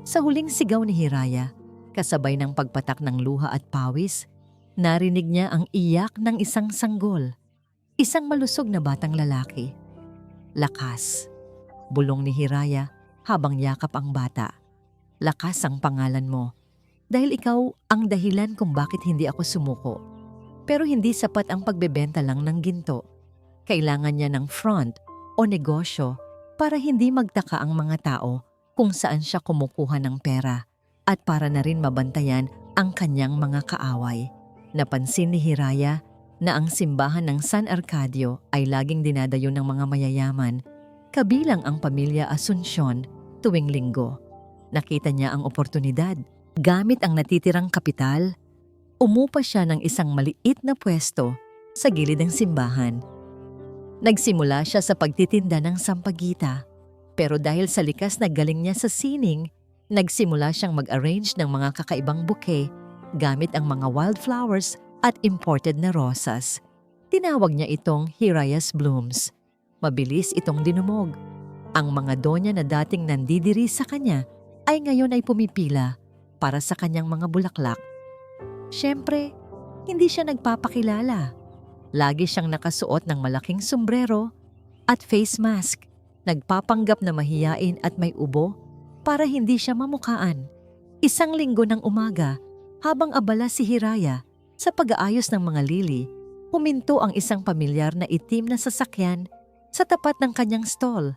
Sa huling sigaw ni Hiraya, kasabay ng pagpatak ng luha at pawis, narinig niya ang iyak ng isang sanggol. Isang malusog na batang lalaki. "Lakas," bulong ni Hiraya habang yakap ang bata. "Lakas ang pangalan mo. Dahil ikaw ang dahilan kung bakit hindi ako sumuko. Pero hindi sapat ang pagbebenta lang ng ginto. Kailangan niya ng front o negosyo para hindi magtaka ang mga tao kung saan siya kumukuha ng pera at para na rin mabantayan ang kanyang mga kaaway." Napansin ni Hiraya na ang simbahan ng San Arcadio ay laging dinadayo ng mga mayayaman, kabilang ang pamilya Asunsyon tuwing linggo. Nakita niya ang oportunidad. Gamit ang natitirang kapital, umupa siya ng isang maliit na pwesto sa gilid ng simbahan. Nagsimula siya sa pagtitinda ng sampagita. Pero dahil sa likas na galing niya sa sining, nagsimula siyang mag-arrange ng mga kakaibang bouquet gamit ang mga wildflowers at imported na rosas. Tinawag niya itong Hiraya's Blooms. Mabilis itong dinumog. Ang mga donya na dating nandidiri sa kanya ay ngayon ay pumipila para sa kanyang mga bulaklak. Siyempre, hindi siya nagpapakilala. Lagi siyang nakasuot ng malaking sombrero at face mask. Nagpapanggap na mahiyain at may ubo para hindi siya mamukaan. Isang linggo ng umaga, habang abala si Hiraya sa pag-aayos ng mga lili, huminto ang isang pamilyar na itim na sasakyan sa tapat ng kanyang stall.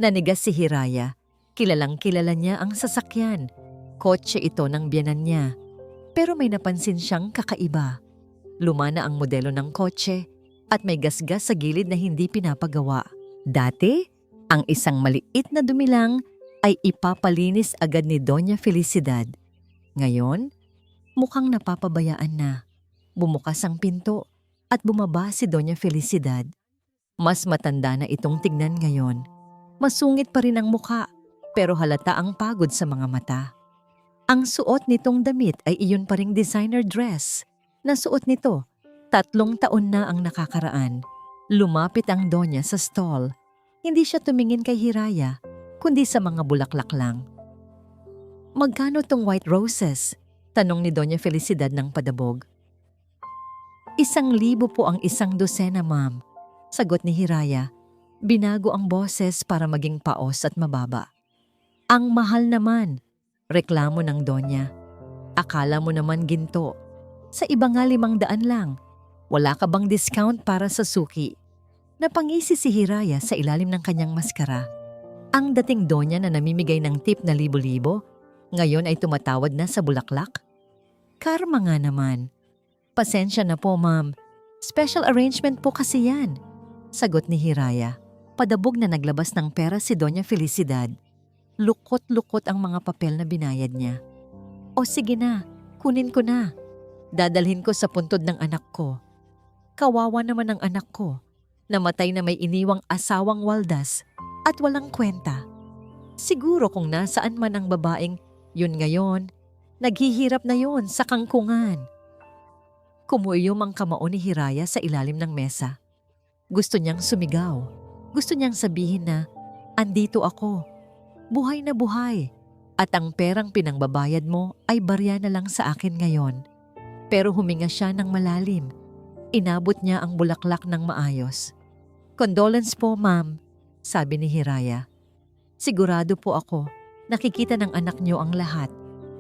Nanigas si Hiraya. Kilalang kilala niya ang sasakyan. Kotse ito ng biyenan niya. Pero may napansin siyang kakaiba. Luma na ang modelo ng kotse at may gasgas sa gilid na hindi pinapagawa. Dati, ang isang maliit na dumilang ay ipapalinis agad ni Doña Felicidad. Ngayon, mukhang napapabayaan na. Bumukas ang pinto at bumaba si Doña Felicidad. Mas matanda na itong tignan ngayon. Masungit pa rin ang mukha pero halata ang pagod sa mga mata. Ang suot nitong damit ay iyon pa ring designer dress. Nasuot nito, 3 taon na ang nakakaraan. Lumapit ang donya sa stall. Hindi siya tumingin kay Hiraya, kundi sa mga bulaklak lang. "Magkano tong white roses?" tanong ni Doña Felicidad ng padabog. 1,000 po ang 1 dosena, ma'am, sagot ni Hiraya. Binago ang boses para maging paos at mababa. "Ang mahal naman," reklamo ng donya. "Akala mo naman ginto. Sa iba nga 500 lang. Wala ka bang discount para sa suki?" Napangisi si Hiraya sa ilalim ng kanyang maskara. Ang dating donya na namimigay ng tip na libo-libo, ngayon ay tumatawad na sa bulaklak? Karma nga naman. "Pasensya na po, ma'am. Special arrangement po kasi yan," sagot ni Hiraya. Padabog na naglabas ng pera si Doña Felicidad. Lukot-lukot ang mga papel na binayad niya. "O sige na, kunin ko na. Dadalhin ko sa puntod ng anak ko. Kawawa naman ang anak ko. Namatay na may iniwang asawang waldas at walang kwenta. Siguro kung nasaan man ang babaeng yun ngayon, naghihirap na yun sa kangkungan." Kumuyom ang kamao ni Hiraya sa ilalim ng mesa. Gusto niyang sumigaw. Gusto niyang sabihin na, "Andito ako. Buhay na buhay. At ang perang pinangbabayad mo ay barya na lang sa akin ngayon." Pero huminga siya ng malalim. Inabot niya ang bulaklak ng maayos. "Condolence po, ma'am," sabi ni Hiraya. "Sigurado po ako, nakikita ng anak niyo ang lahat.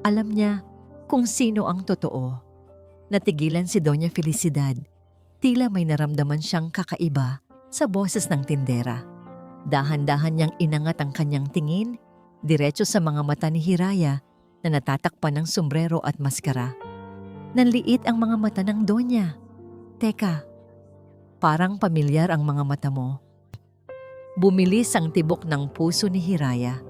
Alam niya kung sino ang totoo." Natigilan si Doña Felicidad. Tila may naramdaman siyang kakaiba sa boses ng tindera. Dahan-dahan niyang inangat ang kanyang tingin, diretso sa mga mata ni Hiraya na natatakpan ng sombrero at maskara. Nanliit ang mga mata ng donya. "Teka, parang pamilyar ang mga mata mo." Bumilis ang tibok ng puso ni Hiraya.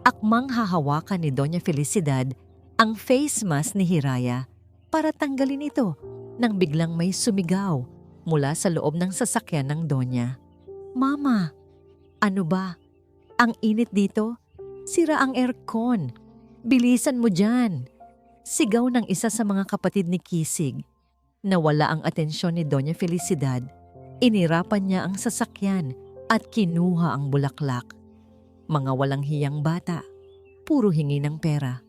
Akmang hahawakan ni Doña Felicidad ang face mask ni Hiraya para tanggalin ito nang biglang may sumigaw mula sa loob ng sasakyan ng donya. "Mama, ano ba? Ang init dito? Sira ang aircon. Bilisan mo dyan!" Sigaw ng isa sa mga kapatid ni Kisig. Nawala ang atensyon ni Doña Felicidad. Inirapan niya ang sasakyan at kinuha ang bulaklak. Mga walang hiyang bata, puro hingi ng pera.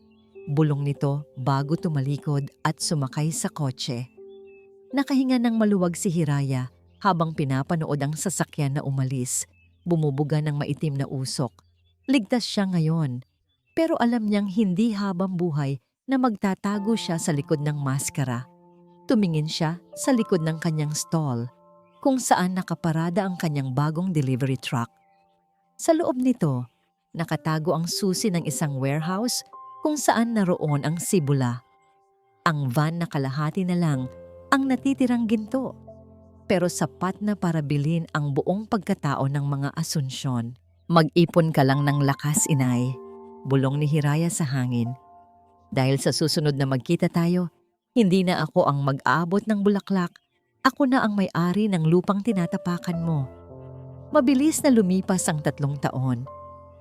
Bulong nito bago tumalikod at sumakay sa kotse. Nakahinga ng maluwag si Hiraya habang pinapanood ang sasakyan na umalis, bumubuga ng maitim na usok. Ligtas siya ngayon, pero alam niyang hindi habang buhay na magtatago siya sa likod ng maskara. Tumingin siya sa likod ng kanyang stall, kung saan nakaparada ang kanyang bagong delivery truck. Sa loob nito, nakatago ang susi ng isang warehouse kung saan naroon ang sibula. Ang van na kalahati na lang ang natitirang ginto, pero sapat na para bilhin ang buong pagkatao ng mga Asunsyon. "Mag-ipon ka lang ng lakas, inay," bulong ni Hiraya sa hangin. "Dahil sa susunod na magkita tayo, hindi na ako ang mag-aabot ng bulaklak. Ako na ang may-ari ng lupang tinatapakan mo." Mabilis na lumipas ang 3 taon.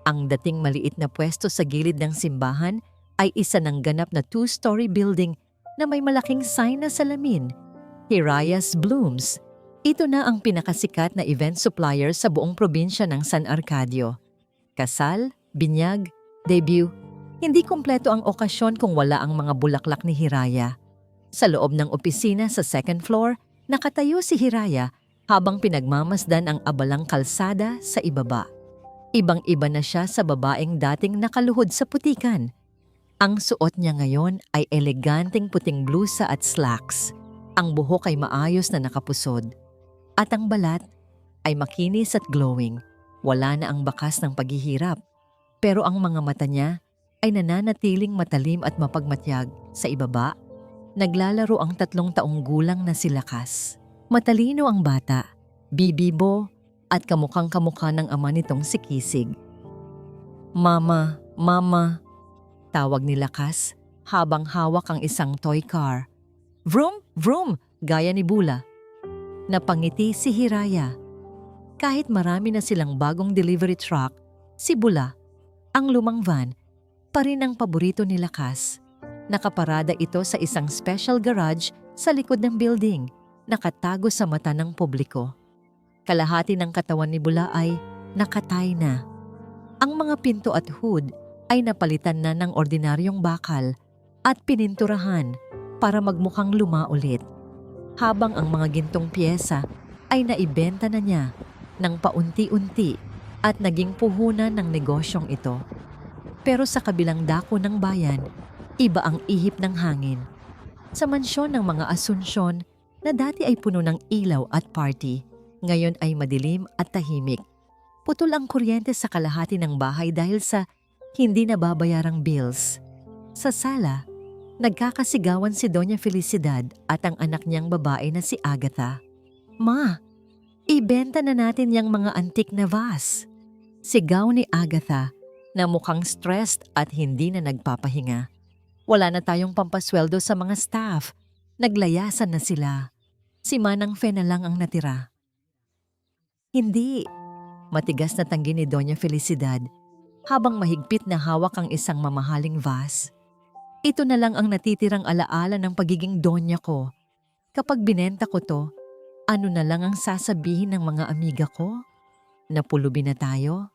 Ang dating maliit na pwesto sa gilid ng simbahan ay isa ng ganap na 2-story building na may malaking sign na salamin, Hiraya's Blooms. Ito na ang pinakasikat na event supplier sa buong probinsya ng San Arcadio. Kasal, binyag, debut, hindi kumpleto ang okasyon kung wala ang mga bulaklak ni Hiraya. Sa loob ng opisina sa second floor, nakatayo si Hiraya habang pinagmamasdan ang abalang kalsada sa ibaba. Ibang-iba na siya sa babaeng dating nakaluhod sa putikan. Ang suot niya ngayon ay eleganteng puting blusa at slacks. Ang buhok ay maayos na nakapusod. At ang balat ay makinis at glowing. Wala na ang bakas ng paghihirap. Pero ang mga mata niya ay nananatiling matalim at mapagmatyag. Sa ibaba, naglalaro ang 3 taong gulang na si Lakas. Matalino ang bata, bibibo at kamukhang-kamukha ng ama nitong si Kisig. Mama, mama, tawag ni Lakas habang hawak ang isang toy car. Vroom, vroom, gaya ni Bula. Napangiti si Hiraya. Kahit marami na silang bagong delivery truck, si Bula, ang lumang van, pa rin ang paborito ni Lakas. Nakaparada ito sa isang special garage sa likod ng building, nakatago sa mata ng publiko. Kalahati ng katawan ni Bula ay nakatay na. Ang mga pinto at hood ay napalitan na ng ordinaryong bakal at pininturahan para magmukhang luma ulit. Habang ang mga gintong piyesa ay naibenta na niya ng paunti-unti at naging puhunan ng negosyong ito. Pero sa kabilang dako ng bayan, iba ang ihip ng hangin. Sa mansyon ng mga Asunsyon na dati ay puno ng ilaw at party, ngayon ay madilim at tahimik. Putol ang kuryente sa kalahati ng bahay dahil sa hindi nababayarang bills. Sa sala, nagkakasigawan si Doña Felicidad at ang anak niyang babae na si Agatha. Ma, ibenta na natin yang mga antik na vase. Sigaw ni Agatha na mukhang stressed at hindi na nagpapahinga. Wala na tayong pampasweldo sa mga staff. Naglayasan na sila. Si Manang Fe na lang ang natira. Hindi, matigas na tanggi ni Doña Felicidad habang mahigpit na hawak ang isang mamahaling vase. Ito na lang ang natitirang alaala ng pagiging donya ko. Kapag binenta ko to, ano na lang ang sasabihin ng mga amiga ko? Napulubi na tayo?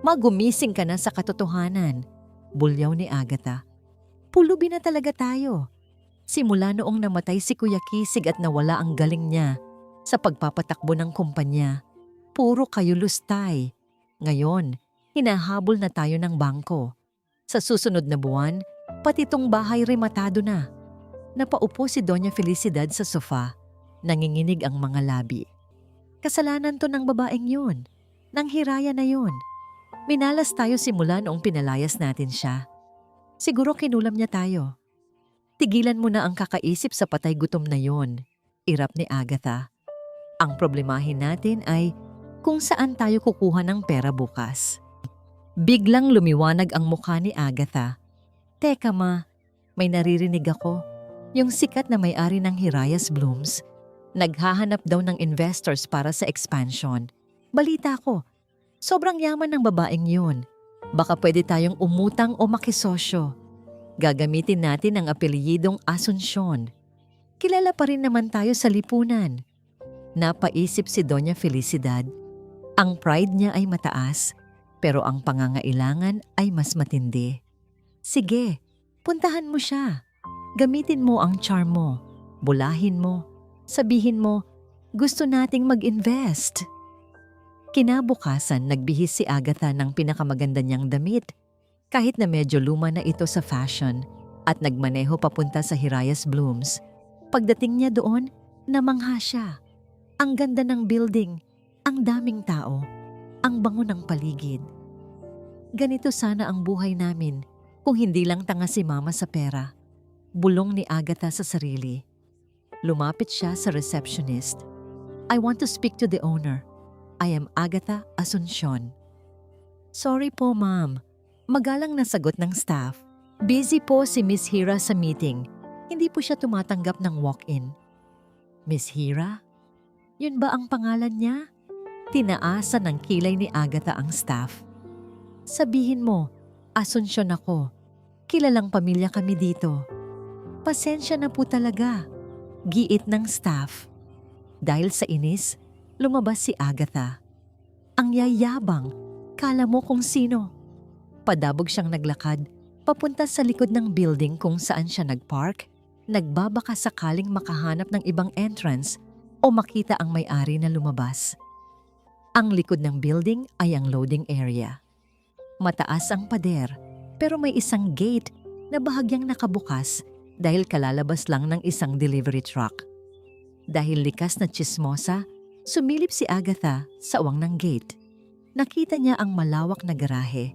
Magumising ka na sa katotohanan, bulyaw ni Agatha. Pulubi na talaga tayo. Simula noong namatay si Kuya Kisig at nawala ang galing niya sa pagpapatakbo ng kumpanya, puro kayo lustay. Ngayon, hinahabol na tayo ng bangko. Sa susunod na buwan, pati tong bahay rematado na. Napaupo si Doña Felicidad sa sofa. Nanginginig ang mga labi. Kasalanan to ng babaeng yun. Nang Hiraya na yun. Minalas tayo simula noong pinalayas natin siya. Siguro kinulam niya tayo. Tigilan mo na ang kakaisip sa patay gutom na yun, irap ni Agatha. Ang problemahin natin ay kung saan tayo kukuha ng pera bukas. Biglang lumiwanag ang mukha ni Agatha. Teka ma, may naririnig ako. Yung sikat na may-ari ng Hiraya's Blooms, naghahanap daw ng investors para sa expansion. Balita ko, sobrang yaman ng babaeng yun. Baka pwede tayong umutang o makisosyo. Gagamitin natin ang apelyidong Asunsyon. Kilala pa rin naman tayo sa lipunan. Napaisip si Doña Felicidad. Ang pride niya ay mataas, pero ang pangangailangan ay mas matindi. Sige, puntahan mo siya. Gamitin mo ang charm mo. Bulahin mo. Sabihin mo, gusto nating mag-invest. Kinabukasan, nagbihis si Agatha ng pinakamaganda niyang damit. Kahit na medyo luma na ito sa fashion, at nagmaneho papunta sa Hiraya's Blooms. Pagdating niya doon, namangha siya. Ang ganda ng building, ang daming tao, ang bango ng paligid. Ganito sana ang buhay namin kung hindi lang tanga si Mama sa pera. Bulong ni Agatha sa sarili. Lumapit siya sa receptionist. I want to speak to the owner. I am Agatha Asunsyon. Sorry po, ma'am. Magalang na sagot ng staff. Busy po si Miss Hira sa meeting. Hindi po siya tumatanggap ng walk-in. Miss Hira? Yun ba ang pangalan niya? Tinaasan ng kilay ni Agatha ang staff. Sabihin mo, Asunsyon ako. Kilalang pamilya kami dito. Pasensya na po talaga. Giit ng staff. Dahil sa inis, lumabas si Agatha. Ang yayabang, kala mo kung sino. Padabog siyang naglakad, papunta sa likod ng building kung saan siya nagpark, nagbabaka sakaling makahanap ng ibang entrance o makita ang may-ari na lumabas. Ang likod ng building ay ang loading area. Mataas ang pader, pero may isang gate na bahagyang nakabukas dahil kalalabas lang ng isang delivery truck. Dahil likas na tsismosa, sumilip si Agatha sa uwang ng gate. Nakita niya ang malawak na garahe.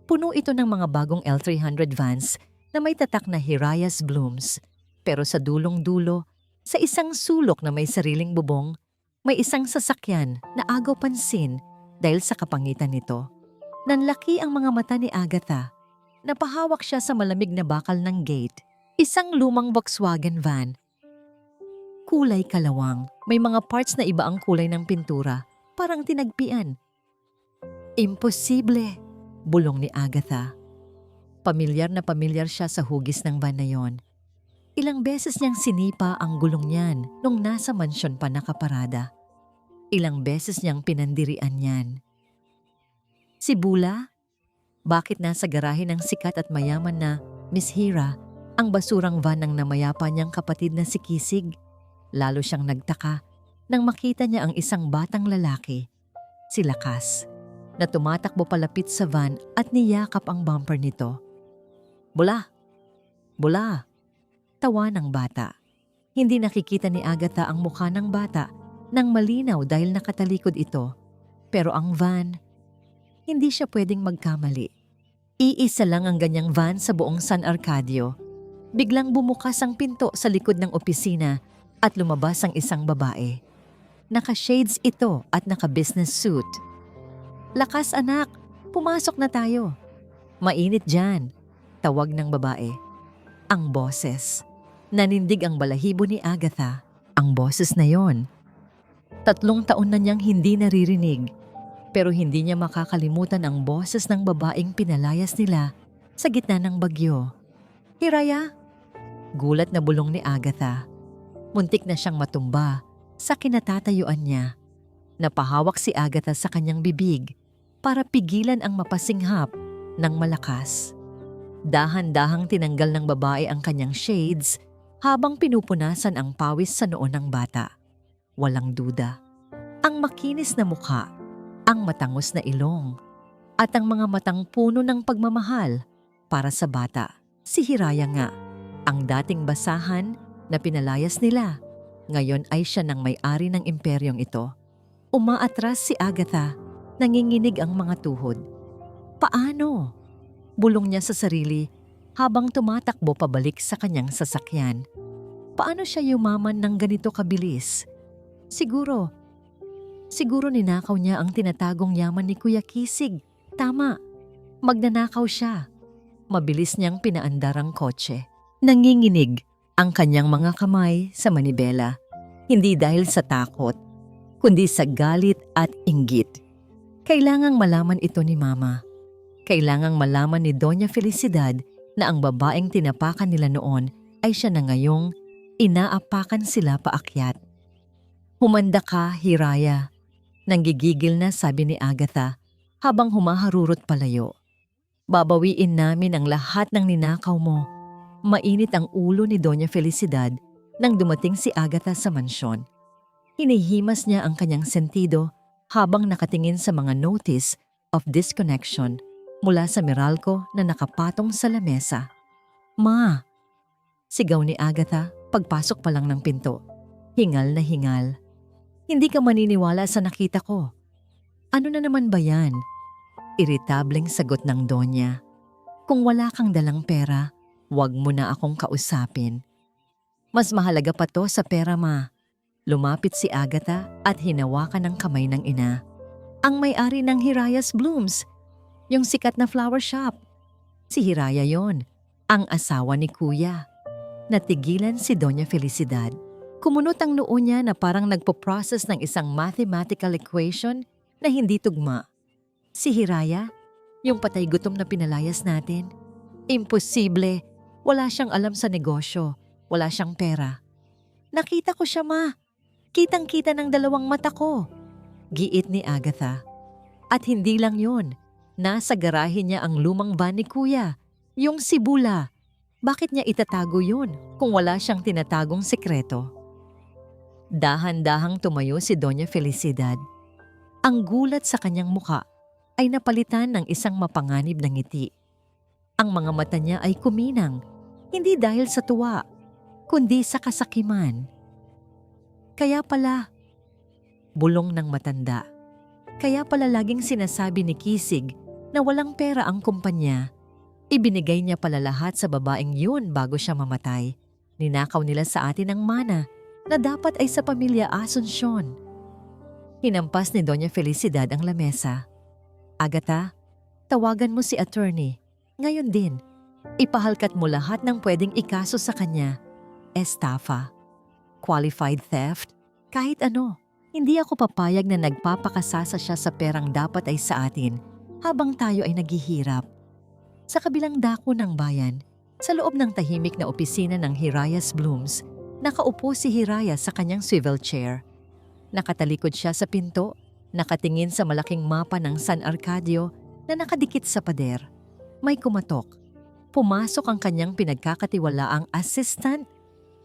Puno ito ng mga bagong L300 vans na may tatak na Hirayas Blooms. Pero sa dulong-dulo, sa isang sulok na may sariling bubong, may isang sasakyan na agaw pansin dahil sa kapangitan nito. Nanlaki ang mga mata ni Agatha. Napahawak siya sa malamig na bakal ng gate. Isang lumang Volkswagen van. Kulay kalawang. May mga parts na iba ang kulay ng pintura. Parang tinagpian. Imposible, bulong ni Agatha. Pamilyar na pamilyar siya sa hugis ng van na yon. Ilang beses niyang sinipa ang gulong niyan nung nasa mansyon pa nakaparada. Ilang beses niyang pinandirian yan. Si Bula? Bakit nasa garahe ng sikat at mayaman na Miss Hira ang basurang van ng namayapa niyang kapatid na si Kisig? Lalo siyang nagtaka nang makita niya ang isang batang lalaki, si Lakas, na tumatakbo palapit sa van at niyakap ang bumper nito. Bula! Bula! Tawa ng bata. Hindi nakikita ni Agatha ang mukha ng bata nang malinaw dahil nakatalikod ito. Pero ang van, hindi siya pwedeng magkamali. Iisa lang ang ganyang van sa buong San Arcadio. Biglang bumukas ang pinto sa likod ng opisina at lumabas ang isang babae. Naka-shades ito at naka-business suit. Lakas anak, pumasok na tayo. Mainit dyan, tawag ng babae. Ang boses. Nanindig ang balahibo ni Agatha. Ang boses na yon. 3 taon na niyang hindi naririnig. Pero hindi niya makakalimutan ang boses ng babaeng pinalayas nila sa gitna ng bagyo. Hiraya? Gulat na bulong ni Agatha. Muntik na siyang matumba sa kinatatayuan niya. Napahawak si Agatha sa kanyang bibig para pigilan ang mapasinghap ng malakas. Dahan-dahang tinanggal ng babae ang kanyang shades habang pinupunasan ang pawis sa noo ng bata. Walang duda. Ang makinis na mukha, ang matangos na ilong, at ang mga matang puno ng pagmamahal para sa bata. Si Hiraya nga, ang dating basahan na pinalayas nila. Ngayon ay siya ng may-ari ng imperyong ito. Umaatras si Agatha, nanginginig ang mga tuhod. Paano? Bulong niya sa sarili habang tumatakbo pabalik sa kanyang sasakyan. Paano siya yumaman ng ganito kabilis? Siguro ninakaw niya ang tinatagong yaman ni Kuya Kisig. Tama, magnanakaw siya. Mabilis niyang pinaandar ang kotse. Nanginginig ang kanyang mga kamay sa manibela. Hindi dahil sa takot, kundi sa galit at inggit. Kailangang malaman ito ni Mama. Kailangang malaman ni Doña Felicidad na ang babaeng tinapakan nila noon ay siya na ngayong inaapakan sila paakyat. Humanda ka, Hiraya. Nanggigigil na sabi ni Agatha habang humaharurot palayo. Babawiin namin ang lahat ng ninakaw mo. Mainit ang ulo ni Doña Felicidad nang dumating si Agatha sa mansyon. Hinihimas niya ang kanyang sentido habang nakatingin sa mga notice of disconnection mula sa Meralco na nakapatong sa lamesa. Ma! Sigaw ni Agatha pagpasok pa lang ng pinto. Hingal na hingal. Hindi ka maniniwala sa nakita ko. Ano na naman ba yan? Iritableng sagot ng Donya. Kung wala kang dalang pera, huwag mo na akong kausapin. Mas mahalaga pa to sa pera, Ma. Lumapit si Agatha at hinawakan ang kamay ng ina. Ang may-ari ng Hirayas Blooms, yung sikat na flower shop. Si Hiraya yon, ang asawa ni Kuya. Natigilan si Doña Felicidad. Kumunot ang noo niya na parang nagpo-process ng isang mathematical equation na hindi tugma. Si Hiraya, Yung patay gutom na pinalayas natin. Imposible. Wala siyang alam sa negosyo. Wala siyang pera. Nakita ko siya, Ma. Kitang-kita ng dalawang mata ko. Giit ni Agatha. At hindi lang yun. Nasa garahe niya ang lumang van ni Kuya. Yung si Bula. Bakit niya itatago yun kung wala siyang tinatagong sekreto? Dahan-dahang tumayo si Doña Felicidad. Ang gulat sa kanyang muka ay napalitan ng isang mapanganib na ngiti. Ang mga mata niya ay kuminang, hindi dahil sa tuwa, kundi sa kasakiman. Kaya pala, bulong ng matanda, kaya pala laging sinasabi ni Kisig na walang pera ang kumpanya. Ibinigay niya pala lahat sa babaeng yun bago siya mamatay. Ninakaw nila sa atin ang mana na dapat ay sa pamilya Asuncion. Hinampas ni Doña Felicidad ang lamesa. Agatha, tawagan mo si attorney. Ngayon din, ipahalkat mo lahat ng pwedeng ikaso sa kanya. Estafa, qualified theft, kahit ano. Hindi ako papayag na nagpapakasasa siya sa perang dapat ay sa atin habang tayo ay naghihirap. Sa kabilang dako ng bayan, sa loob ng tahimik na opisina ng Hirayas Blooms, nakaupo si Hiraya sa kanyang swivel chair. Nakatalikod siya sa pinto, nakatingin sa malaking mapa ng San Arcadio na nakadikit sa pader. May kumatok. Pumasok ang kanyang pinagkakatiwalaang assistant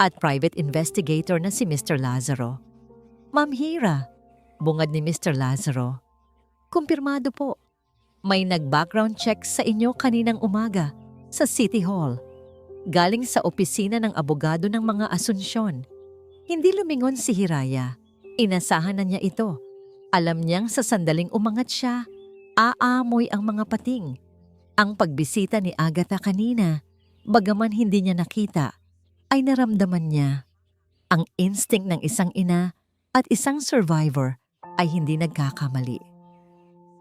at private investigator na si Mr. Lazaro. Ma'am Hira, bungad ni Mr. Lazaro. Kumpirmado po. May nag-background check sa inyo kaninang umaga sa City Hall. Galing sa opisina ng abogado ng mga Asunsyon. Hindi lumingon si Hiraya. Inasahan na niya ito. Alam niyang sa sandaling umangat siya, aamoy ang mga pating. Ang pagbisita ni Agatha kanina, bagaman hindi niya nakita, ay naramdaman niya. Ang instinct ng isang ina at isang survivor ay hindi nagkakamali.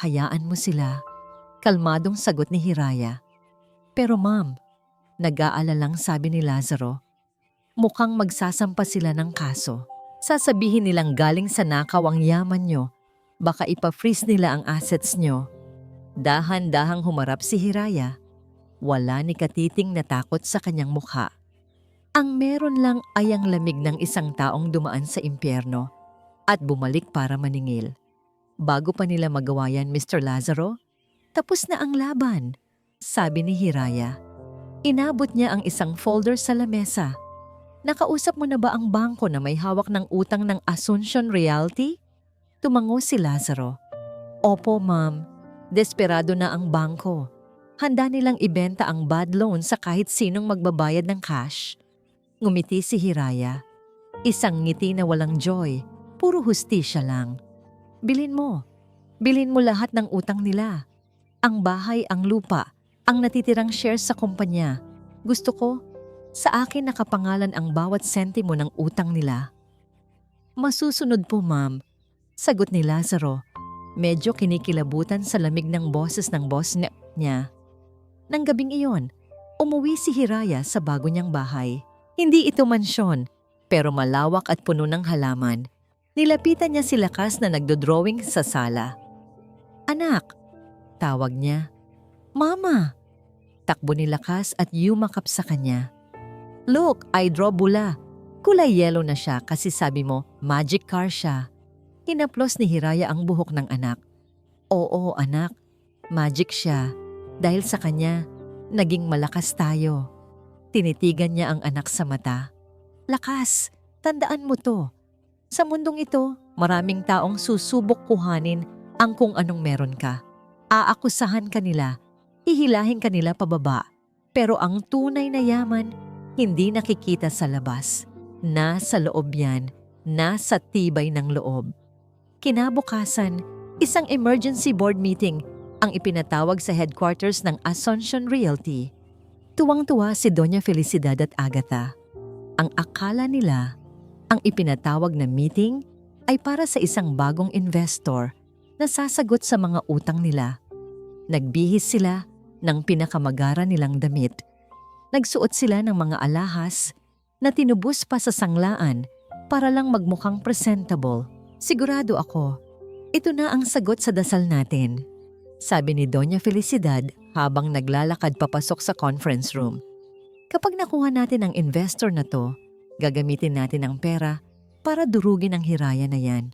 Hayaan mo sila, kalmadong sagot ni Hiraya. Pero ma'am, nag-aalalang sabi ni Lazaro, mukhang magsasampa sila ng kaso. Sasabihin nilang galing sa nakaw ang yaman nyo, baka ipa-freeze nila ang assets nyo. Dahan-dahang humarap si Hiraya. Wala ni katiting na takot sa kanyang mukha. Ang meron lang ay ang lamig ng isang taong dumaan sa impyerno at bumalik para maningil. Bago pa nila magawa yan, Mr. Lazaro, tapos na ang laban, sabi ni Hiraya. Inabot niya ang isang folder sa lamesa. Nakausap mo na ba ang bangko na may hawak ng utang ng Asuncion Realty? Tumango si Lazaro. Opo, ma'am. Desperado na ang bangko. Handa nilang ibenta ang bad loan sa kahit sinong magbabayad ng cash. Ngumiti si Hiraya. Isang ngiti na walang joy, puro hustisya lang. Bilhin mo. Bilhin mo lahat ng utang nila. Ang bahay, ang lupa, ang natitirang shares sa kumpanya. Gusto ko, sa akin nakapangalan ang bawat sentimo ng utang nila. Masusunod po, ma'am, sagot ni Lazaro. Medyo kinikilabutan sa lamig ng boses ng boss niya. Nang gabing iyon, umuwi si Hiraya sa bago niyang bahay. Hindi ito mansyon, pero malawak at puno ng halaman. Nilapitan niya si Lakas na nagdodrawing sa sala. Anak, tawag niya. Mama! Takbo ni Lakas at yumakap sa kanya. Look, I draw Bula. Kulay yellow na siya kasi sabi mo magic car siya. Hinaplos ni Hiraya ang buhok ng anak. Oo, anak. Magic siya. Dahil sa kanya, naging malakas tayo. Tinitigan niya ang anak sa mata. Lakas, tandaan mo to. Sa mundong ito, maraming taong susubok kuhanin ang kung anong meron ka. Aakusahan ka nila, hihilahin ka nila pababa. Pero ang tunay na yaman, hindi nakikita sa labas. Nasa loob yan, nasa tibay ng loob. Kinabukasan, isang emergency board meeting ang ipinatawag sa headquarters ng Asuncion Realty. Tuwang-tuwa si Doña Felicidad at Agatha. Ang akala nila, ang ipinatawag na meeting ay para sa isang bagong investor na sasagot sa mga utang nila. Nagbihis sila ng pinakamagara nilang damit. Nagsuot sila ng mga alahas na tinubos pa sa sanglaan para lang magmukhang presentable. Sigurado ako, ito na ang sagot sa dasal natin. sabi ni Doña Felicidad habang naglalakad papasok sa conference room. Kapag nakuha natin ang investor na to, gagamitin natin ang pera para durugin ang Hiraya na yan.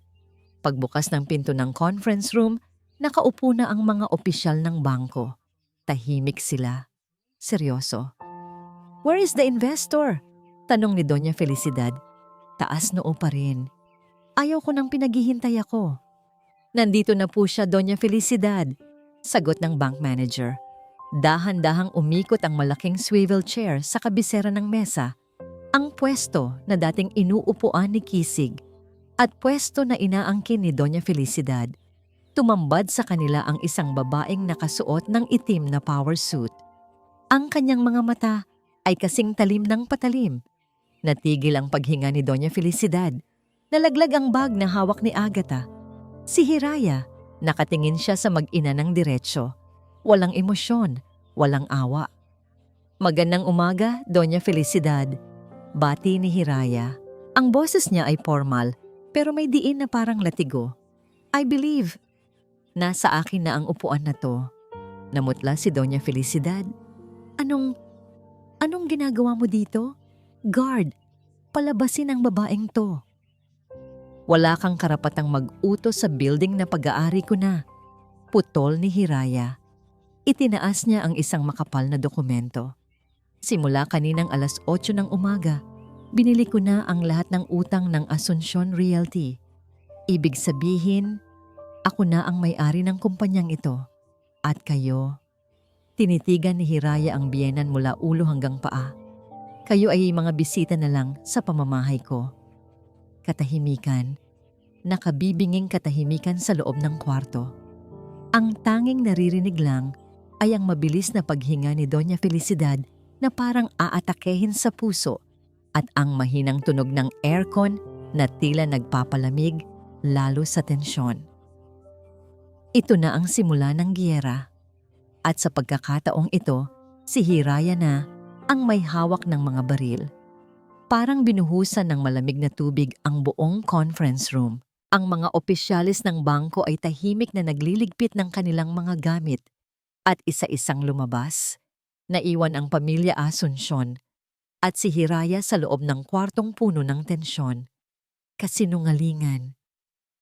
Pagbukas ng pinto ng conference room, nakaupo na ang mga opisyal ng bangko. Tahimik sila. Seryoso. "Where is the investor?" tanong ni Doña Felicidad. Taas noo pa rin. "Ayaw ko nang pinaghihintay ako." "Nandito na po siya, Doña Felicidad," sagot ng bank manager. Dahan-dahang umikot ang malaking swivel chair sa kabisera ng mesa, ang pwesto na dating inuupuan ni Kisig at pwesto na inaangkin ni Doña Felicidad. Tumambad sa kanila ang isang babaeng nakasuot ng itim na power suit. Ang kanyang mga mata ay kasing talim ng patalim. Natigil ang paghinga ni Doña Felicidad. Nalaglag ang bag na hawak ni Agatha. Si Hiraya, nakatingin siya sa mag-ina ng diretsyo. Walang emosyon, walang awa. "Magandang umaga, Doña Felicidad," bati ni Hiraya. Ang boses niya ay formal, pero may diin na parang latigo. "I believe, nasa akin na ang upuan na to." Namutla si Doña Felicidad. Anong ginagawa mo dito? "Guard, palabasin ang babaeng to." "Wala kang karapatang mag-utos sa building na pag-aari ko na," putol ni Hiraya. Itinaas niya ang isang makapal na dokumento. "Simula kaninang 8:00 ng umaga, binili ko na ang lahat ng utang ng Asuncion Realty. Ibig sabihin, ako na ang may-ari ng kumpanyang ito. At kayo." Tinitigan ni Hiraya ang biyenan mula ulo hanggang paa. "Kayo ay mga bisita na lang sa pamamahay ko." Katahimikan. Nakabibinging katahimikan sa loob ng kwarto. Ang tanging naririnig lang ay ang mabilis na paghinga ni Doña Felicidad na parang aatakehin sa puso at ang mahinang tunog ng aircon na tila nagpapalamig lalo sa tensyon. Ito na ang simula ng giyera. At sa pagkakataong ito, si Hiraya na ang may hawak ng mga baril. Parang binuhusan ng malamig na tubig ang buong conference room. Ang mga opisyalis ng bangko ay tahimik na nagliligpit ng kanilang mga gamit at isa-isang lumabas. Naiwan ang pamilya Asuncion at si Hiraya sa loob ng kwartong puno ng tensyon. Kasinungalingan.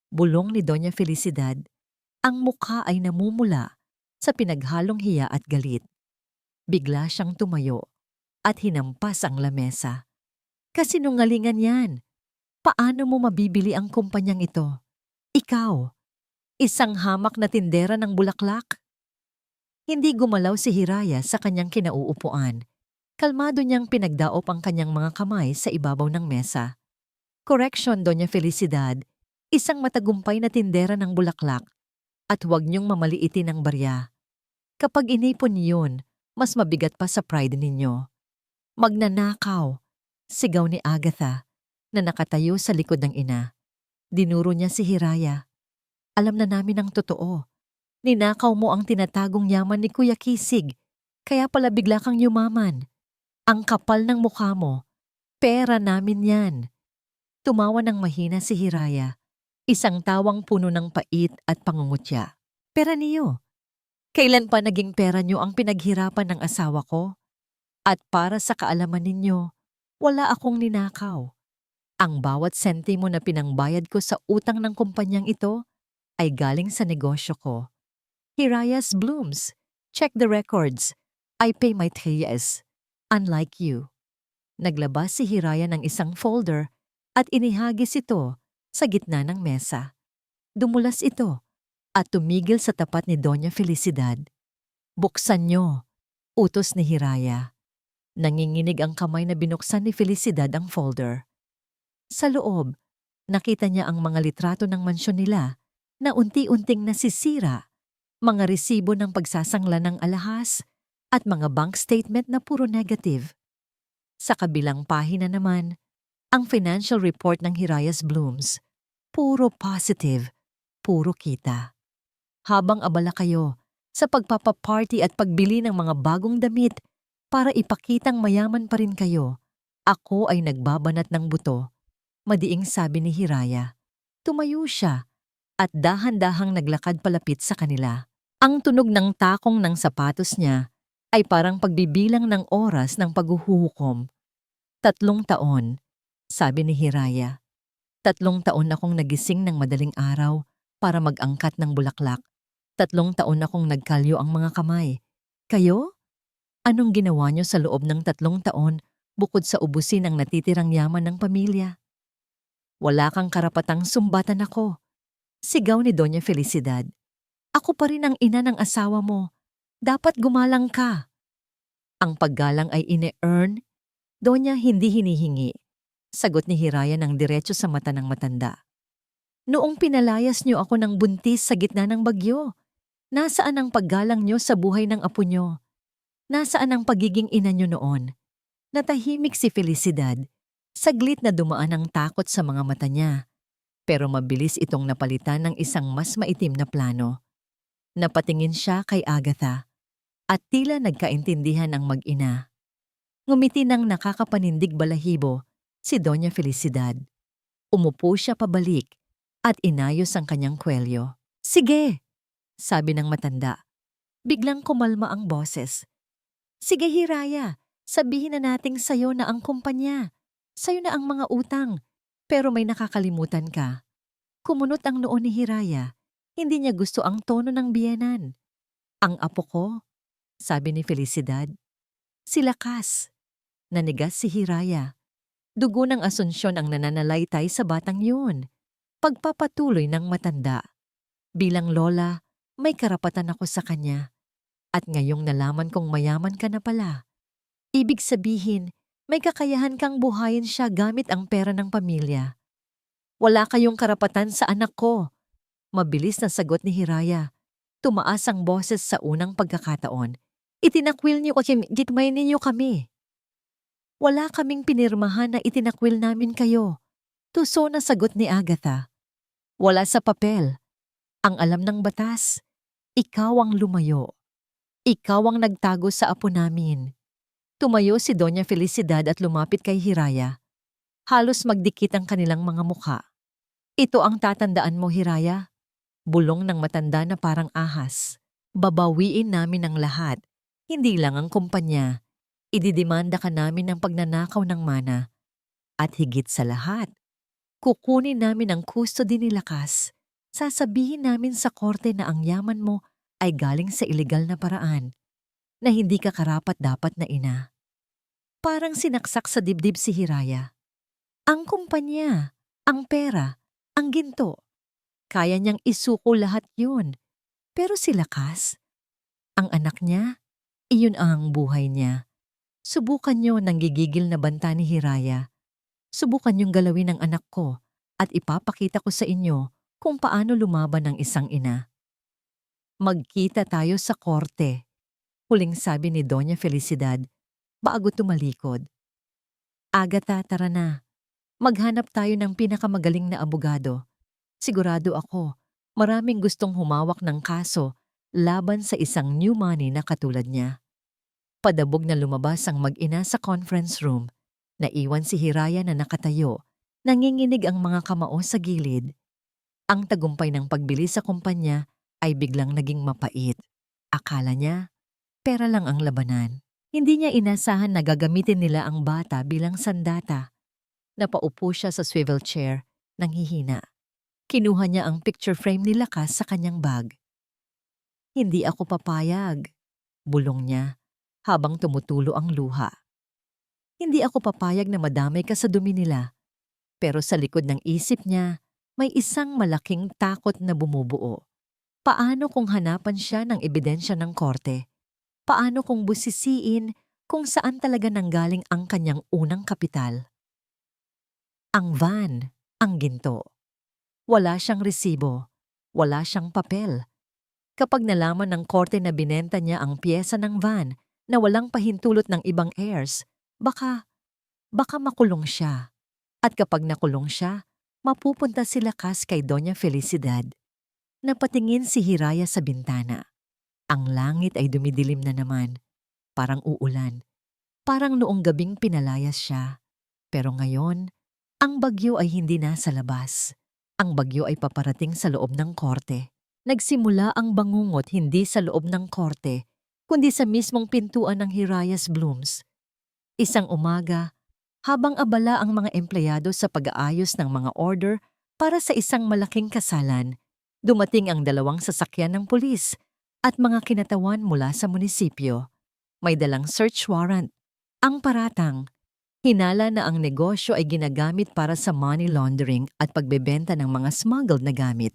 Bulong ni Doña Felicidad. Ang mukha ay namumula sa pinaghalong hiya at galit. Bigla siyang tumayo at hinampas ang lamesa. "Kasinungalingan yan. Paano mo mabibili ang kumpanyang ito? Ikaw, isang hamak na tindera ng bulaklak?" Hindi gumalaw si Hiraya sa kanyang kinauupuan. Kalmado niyang pinagdaop ang kanyang mga kamay sa ibabaw ng mesa. "Correction, Doña Felicidad. Isang matagumpay na tindera ng bulaklak. At huwag niyong mamaliitin ang barya. Kapag inipon niyon, mas mabigat pa sa pride ninyo." "Magnanakaw," sigaw ni Agatha na nakatayo sa likod ng ina. Dinuro niya si Hiraya. "Alam na namin ang totoo. Ninakaw mo ang tinatagong yaman ni Kuya Kisig, kaya pala bigla kang yumaman. Ang kapal ng mukha mo. Pera namin yan." Tumawa ng mahina si Hiraya, isang tawang puno ng pait at pangungutya. "Pera niyo? Kailan pa naging pera niyo ang pinaghirapan ng asawa ko? At para sa kaalaman ninyo, wala akong ninakaw. Ang bawat sentimo na pinangbayad ko sa utang ng kumpanyang ito ay galing sa negosyo ko. Hiraya's Blooms. Check the records. I pay my TS. Unlike you." Naglabas si Hiraya ng isang folder at inihagis ito sa gitna ng mesa. Dumulas ito at tumigil sa tapat ni Doña Felicidad. "Buksan niyo," utos ni Hiraya. Nanginginig ang kamay na binuksan ni Felicidad ang folder. Sa loob, nakita niya ang mga litrato ng mansyon nila na unti-unting nasisira, mga resibo ng pagsasangla ng alahas at mga bank statement na puro negative. Sa kabilang pahina naman, ang financial report ng Hiraya's Blooms, puro positive, puro kita. Habang abala kayo sa pagpapaparty at pagbili ng mga bagong damit para ipakitang mayaman pa rin kayo, ako ay nagbabanat ng buto, madiing sabi ni Hiraya. Tumayo siya at dahan-dahang naglakad palapit sa kanila. Ang tunog ng takong ng sapatos niya ay parang pagbibilang ng oras ng paghuhukom. 3 taon, sabi ni Hiraya. 3 taon akong nagising ng madaling araw para mag-angkat ng bulaklak. 3 taon akong nagkalyo ang mga kamay. Kayo? Anong ginawa niyo sa loob ng 3 taon bukod sa ubusin ang natitirang yaman ng pamilya? Wala kang karapatang sumbatan ako. Sigaw ni Doña Felicidad. Ako pa rin ang ina ng asawa mo. Dapat gumalang ka. Ang paggalang ay ine-earn, Doña, hindi hinihingi. Sagot ni Hiraya ng diretso sa mata ng matanda. Noong pinalayas niyo ako ng buntis sa gitna ng bagyo, nasaan ang paggalang niyo sa buhay ng apo niyo? Nasaan ang pagiging ina niyo noon? Natahimik si Felicidad. Saglit na dumaan ang takot sa mga mata niya. Pero mabilis itong napalitan ng isang mas maitim na plano. Napatingin siya kay Agatha at tila nagkaintindihan ang mag-ina. Ngumiti ng nakakapanindig balahibo si Doña Felicidad. Umupo siya pabalik at inayos ang kanyang kwelyo. Sige, sabi ng matanda. Biglang kumalma ang boses. Sige Hiraya, sabihin na nating sayo na ang kumpanya. Sayo na ang mga utang. Pero may nakakalimutan ka. Kumunot ang noo ni Hiraya. Hindi niya gusto ang tono ng biyenan. Ang apo ko, sabi ni Felicidad. Si Lakas. Nanigas si Hiraya. Dugo ng Asunsyon ang nananalaytay sa batang yun. Pagpapatuloy ng matanda. Bilang lola, may karapatan ako sa kanya. At ngayong nalaman kong mayaman ka na pala. Ibig sabihin, may kakayahan kang buhayin siya gamit ang pera ng pamilya. Wala kayong karapatan sa anak ko. Mabilis na sagot ni Hiraya. Tumaas ang boses sa unang pagkakataon. Itinakwil niyo kasi gitmay ninyo kami. Wala kaming pinirmahan na itinakwil namin kayo. Tuso na sagot ni Agatha. Wala sa papel. Ang alam ng batas. Ikaw ang lumayo. Ikaw ang nagtago sa apo namin. Tumayo si Doña Felicidad at lumapit kay Hiraya. Halos magdikit ang kanilang mga mukha. Ito ang tatandaan mo, Hiraya. Bulong ng matanda na parang ahas. Babawiin namin ang lahat. Hindi lang ang kumpanya. Ididemanda ka namin ng pagnanakaw ng mana. At higit sa lahat, kukunin namin ang custody ni Lakas. Sasabihin namin sa korte na ang yaman mo ay galing sa ilegal na paraan, na hindi ka karapat-dapat na ina. Parang sinaksak sa dibdib si Hiraya. Ang kumpanya, ang pera, ang ginto. Kaya niyang isuko lahat yun. Pero si Lakas, ang anak niya, iyon ang buhay niya. Subukan niyo nang gigigil na banta ni Hiraya. Subukan niyong galawin ang anak ko at ipapakita ko sa inyo kung paano lumaban ng isang ina. Magkita tayo sa korte, huling sabi ni Doña Felicidad bago tumalikod. Agatha, tara na. Maghanap tayo ng pinakamagaling na abogado. Sigurado ako, maraming gustong humawak ng kaso laban sa isang new money na katulad niya. Padabog na lumabas ang mag-ina sa conference room. Naiwan si Hiraya na nakatayo. Nanginginig ang mga kamao sa gilid. Ang tagumpay ng pagbili sa kumpanya ay biglang naging mapait. Akala niya, pera lang ang labanan. Hindi niya inasahan na gagamitin nila ang bata bilang sandata. Napaupo siya sa swivel chair, nanghihina. Kinuha niya ang picture frame ni Lakas sa kanyang bag. Hindi ako papayag, bulong niya habang tumutulo ang luha. Hindi ako papayag na madamay ka sa dumi nila. Pero sa likod ng isip niya, may isang malaking takot na bumubuo. Paano kung hanapan siya ng ebidensya ng korte? Paano kung busisiin kung saan talaga nanggaling ang kanyang unang kapital? Ang van, ang ginto. Wala siyang resibo, wala siyang papel. Kapag nalaman ng korte na binenta niya ang piyesa ng van na walang pahintulot ng ibang heirs, baka makulong siya. At kapag nakulong siya, mapupunta si Lakas kay Doña Felicidad. Napatingin si Hiraya sa bintana. Ang langit ay dumidilim na naman, parang uulan. Parang noong gabing pinalayas siya. Pero ngayon, ang bagyo ay hindi na sa labas. Ang bagyo ay paparating sa loob ng korte. Nagsimula ang bangungot hindi sa loob ng korte, kundi sa mismong pintuan ng Hirayas Blooms. Isang umaga, habang abala ang mga empleyado sa pag-aayos ng mga order para sa isang malaking kasalan, dumating ang dalawang sasakyan ng pulis at mga kinatawan mula sa munisipyo. May dalang search warrant. Ang paratang, hinala na ang negosyo ay ginagamit para sa money laundering at pagbebenta ng mga smuggled na gamit.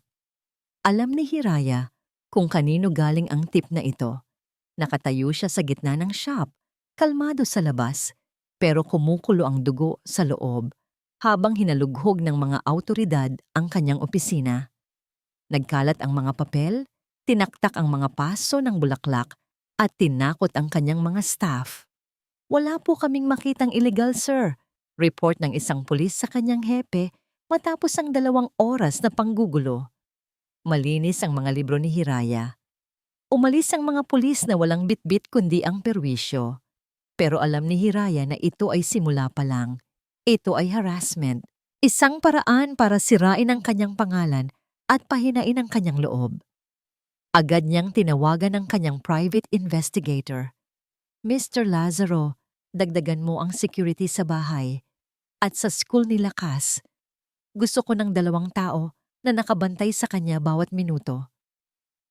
Alam ni Hiraya kung kanino galing ang tip na ito. Nakatayo siya sa gitna ng shop, kalmado sa labas, pero kumukulo ang dugo sa loob habang hinalughog ng mga awtoridad ang kanyang opisina. Nagkalat ang mga papel, tinaktak ang mga paso ng bulaklak at tinakot ang kanyang mga staff. "Wala po kaming makitang illegal, sir," report ng isang pulis sa kanyang hepe matapos ang 2 oras na panggugulo. Malinis ang mga libro ni Hiraya. Umalis ang mga pulis na walang bitbit kundi ang perwisyo. Pero alam ni Hiraya na ito ay simula pa lang. Ito ay harassment. Isang paraan para sirain ang kanyang pangalan at pahinain ang kanyang loob. Agad niyang tinawagan ang kanyang private investigator. "Mr. Lazaro, dagdagan mo ang security sa bahay. At sa school ni Lakas, gusto ko ng 2 tao na nakabantay sa kanya bawat minuto."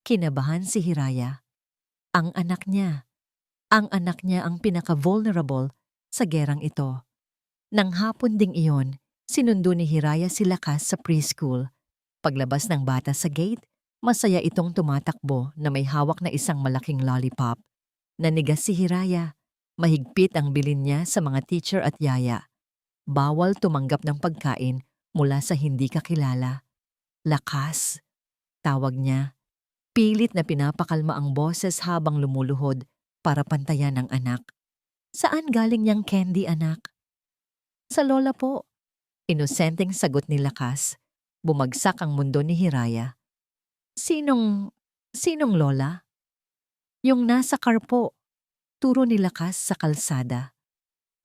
Kinabahan si Hiraya. Ang anak niya. Ang anak niya ang pinaka-vulnerable sa gerang ito. Nang hapon ding iyon, sinundo ni Hiraya si Lakas sa preschool. Paglabas ng bata sa gate, masaya itong tumatakbo na may hawak na isang malaking lollipop. Nanigas si Hiraya. Mahigpit ang bilin niya sa mga teacher at yaya. Bawal tumanggap ng pagkain mula sa hindi kakilala. "Lakas," tawag niya. Pilit na pinapakalma ang boses habang lumuluhod para pantayan ang anak. "Saan galing niyang candy, anak?" "Sa lola po." Inosenteng sagot ni Lakas. Bumagsak ang mundo ni Hiraya. Sinong lola?" "Yung nasa car po." Turo ni Lakas sa kalsada.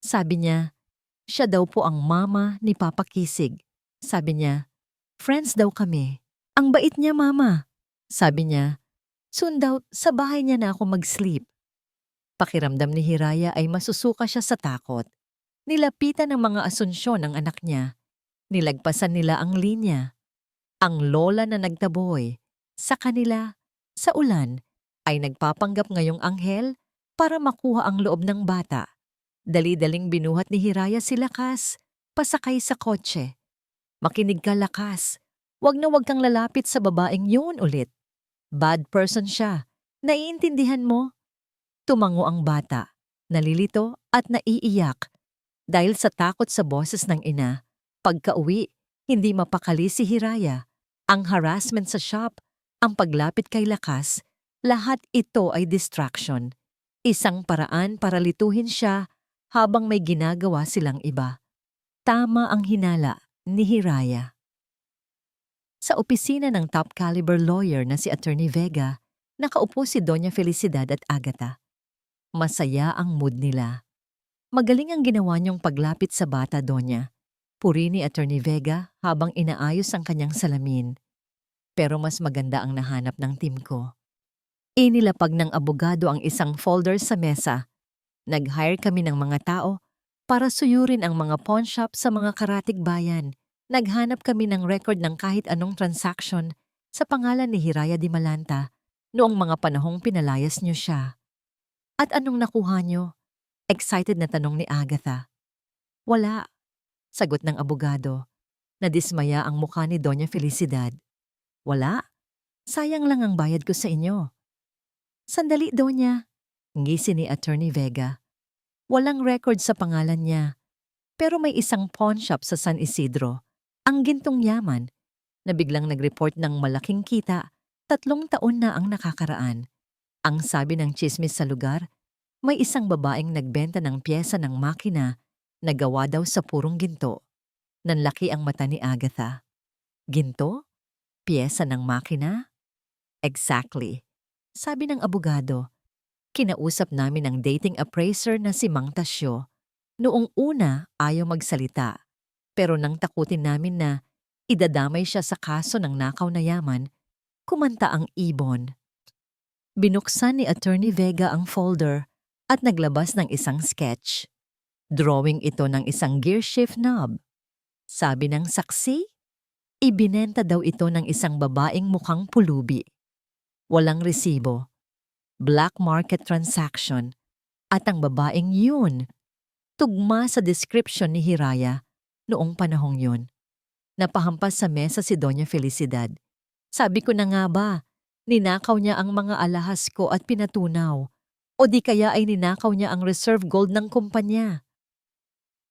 Sabi niya, siya daw po ang mama ni Papa Kisig. Sabi niya, friends daw kami. "Ang bait niya, mama." Sabi niya, "Soon daw sa bahay niya na ako mag-sleep." Pakiramdam ni Hiraya ay masusuka siya sa takot. Nilapitan ng mga asunsyon ng anak niya. Nilagpasan nila ang linya. Ang lola na nagtaboy sa kanila, sa ulan, ay nagpapanggap ngayong anghel para makuha ang loob ng bata. Dali-daling binuhat ni Hiraya si Lakas, pasakay sa kotse. "Makinig ka, Lakas. Wag na wag kang lalapit sa babaeng yun ulit. Bad person siya. Naiintindihan mo?" Tumango ang bata, nalilito at naiiyak. Dahil sa takot sa boses ng ina, pagka-uwi, hindi mapakali si Hiraya. Ang harassment sa shop, ang paglapit kay Lakas, lahat ito ay distraction. Isang paraan para lituhin siya habang may ginagawa silang iba. Tama ang hinala ni Hiraya. Sa opisina ng top caliber lawyer na si Attorney Vega, nakaupo si Doña Felicidad at Agatha. Masaya ang mood nila. "Magaling ang ginawa niyong paglapit sa bata, Doña," puri ni Attorney Vega habang inaayos ang kanyang salamin. "Pero mas maganda ang nahanap ng team ko." Inilapag ng abogado ang isang folder sa mesa. "Nag-hire kami ng mga tao para suyurin ang mga pawn shop sa mga karatig bayan. Naghanap kami ng record ng kahit anong transaction sa pangalan ni Hiraya Di Malanta noong mga panahong pinalayas niyo siya." "At anong nakuha niyo?" Excited na tanong ni Agatha. "Wala," sagot ng abogado. Nadismaya ang mukha ni Doña Felicidad. "Wala? Sayang lang ang bayad ko sa inyo." "Sandali, Doña," ngisi ni Attorney Vega. "Walang record sa pangalan niya. Pero may isang pawn shop sa San Isidro, ang Gintong Yaman, na biglang nag-report ng malaking kita. 3 taon na ang nakakaraan. Ang sabi ng tsismis sa lugar, may isang babaeng nagbenta ng pyesa ng makina na gawa daw sa purong ginto." Nanlaki ang mata ni Agatha. "Ginto? Pyesa ng makina?" "Exactly," sabi ng abogado. "Kinausap namin ang dating appraiser na si Mang Tasyo. Noong una, ayaw magsalita. Pero nang takutin namin na idadamay siya sa kaso ng nakaw na yaman, kumanta ang ibon. Binuksan ni Attorney Vega ang folder at naglabas ng isang sketch. Drawing ito ng isang gear shift knob. Sabi ng saksi, ibinenta daw ito ng isang babaeng mukhang pulubi. Walang resibo, black market transaction, at ang babaeng yun, tugma sa description ni Hiraya noong panahong yun. Napahampas sa mesa si Doña Felicidad. Sabi ko na nga ba, ninakaw niya ang mga alahas ko at pinatunaw, o di kaya ay ninakaw niya ang reserve gold ng kumpanya.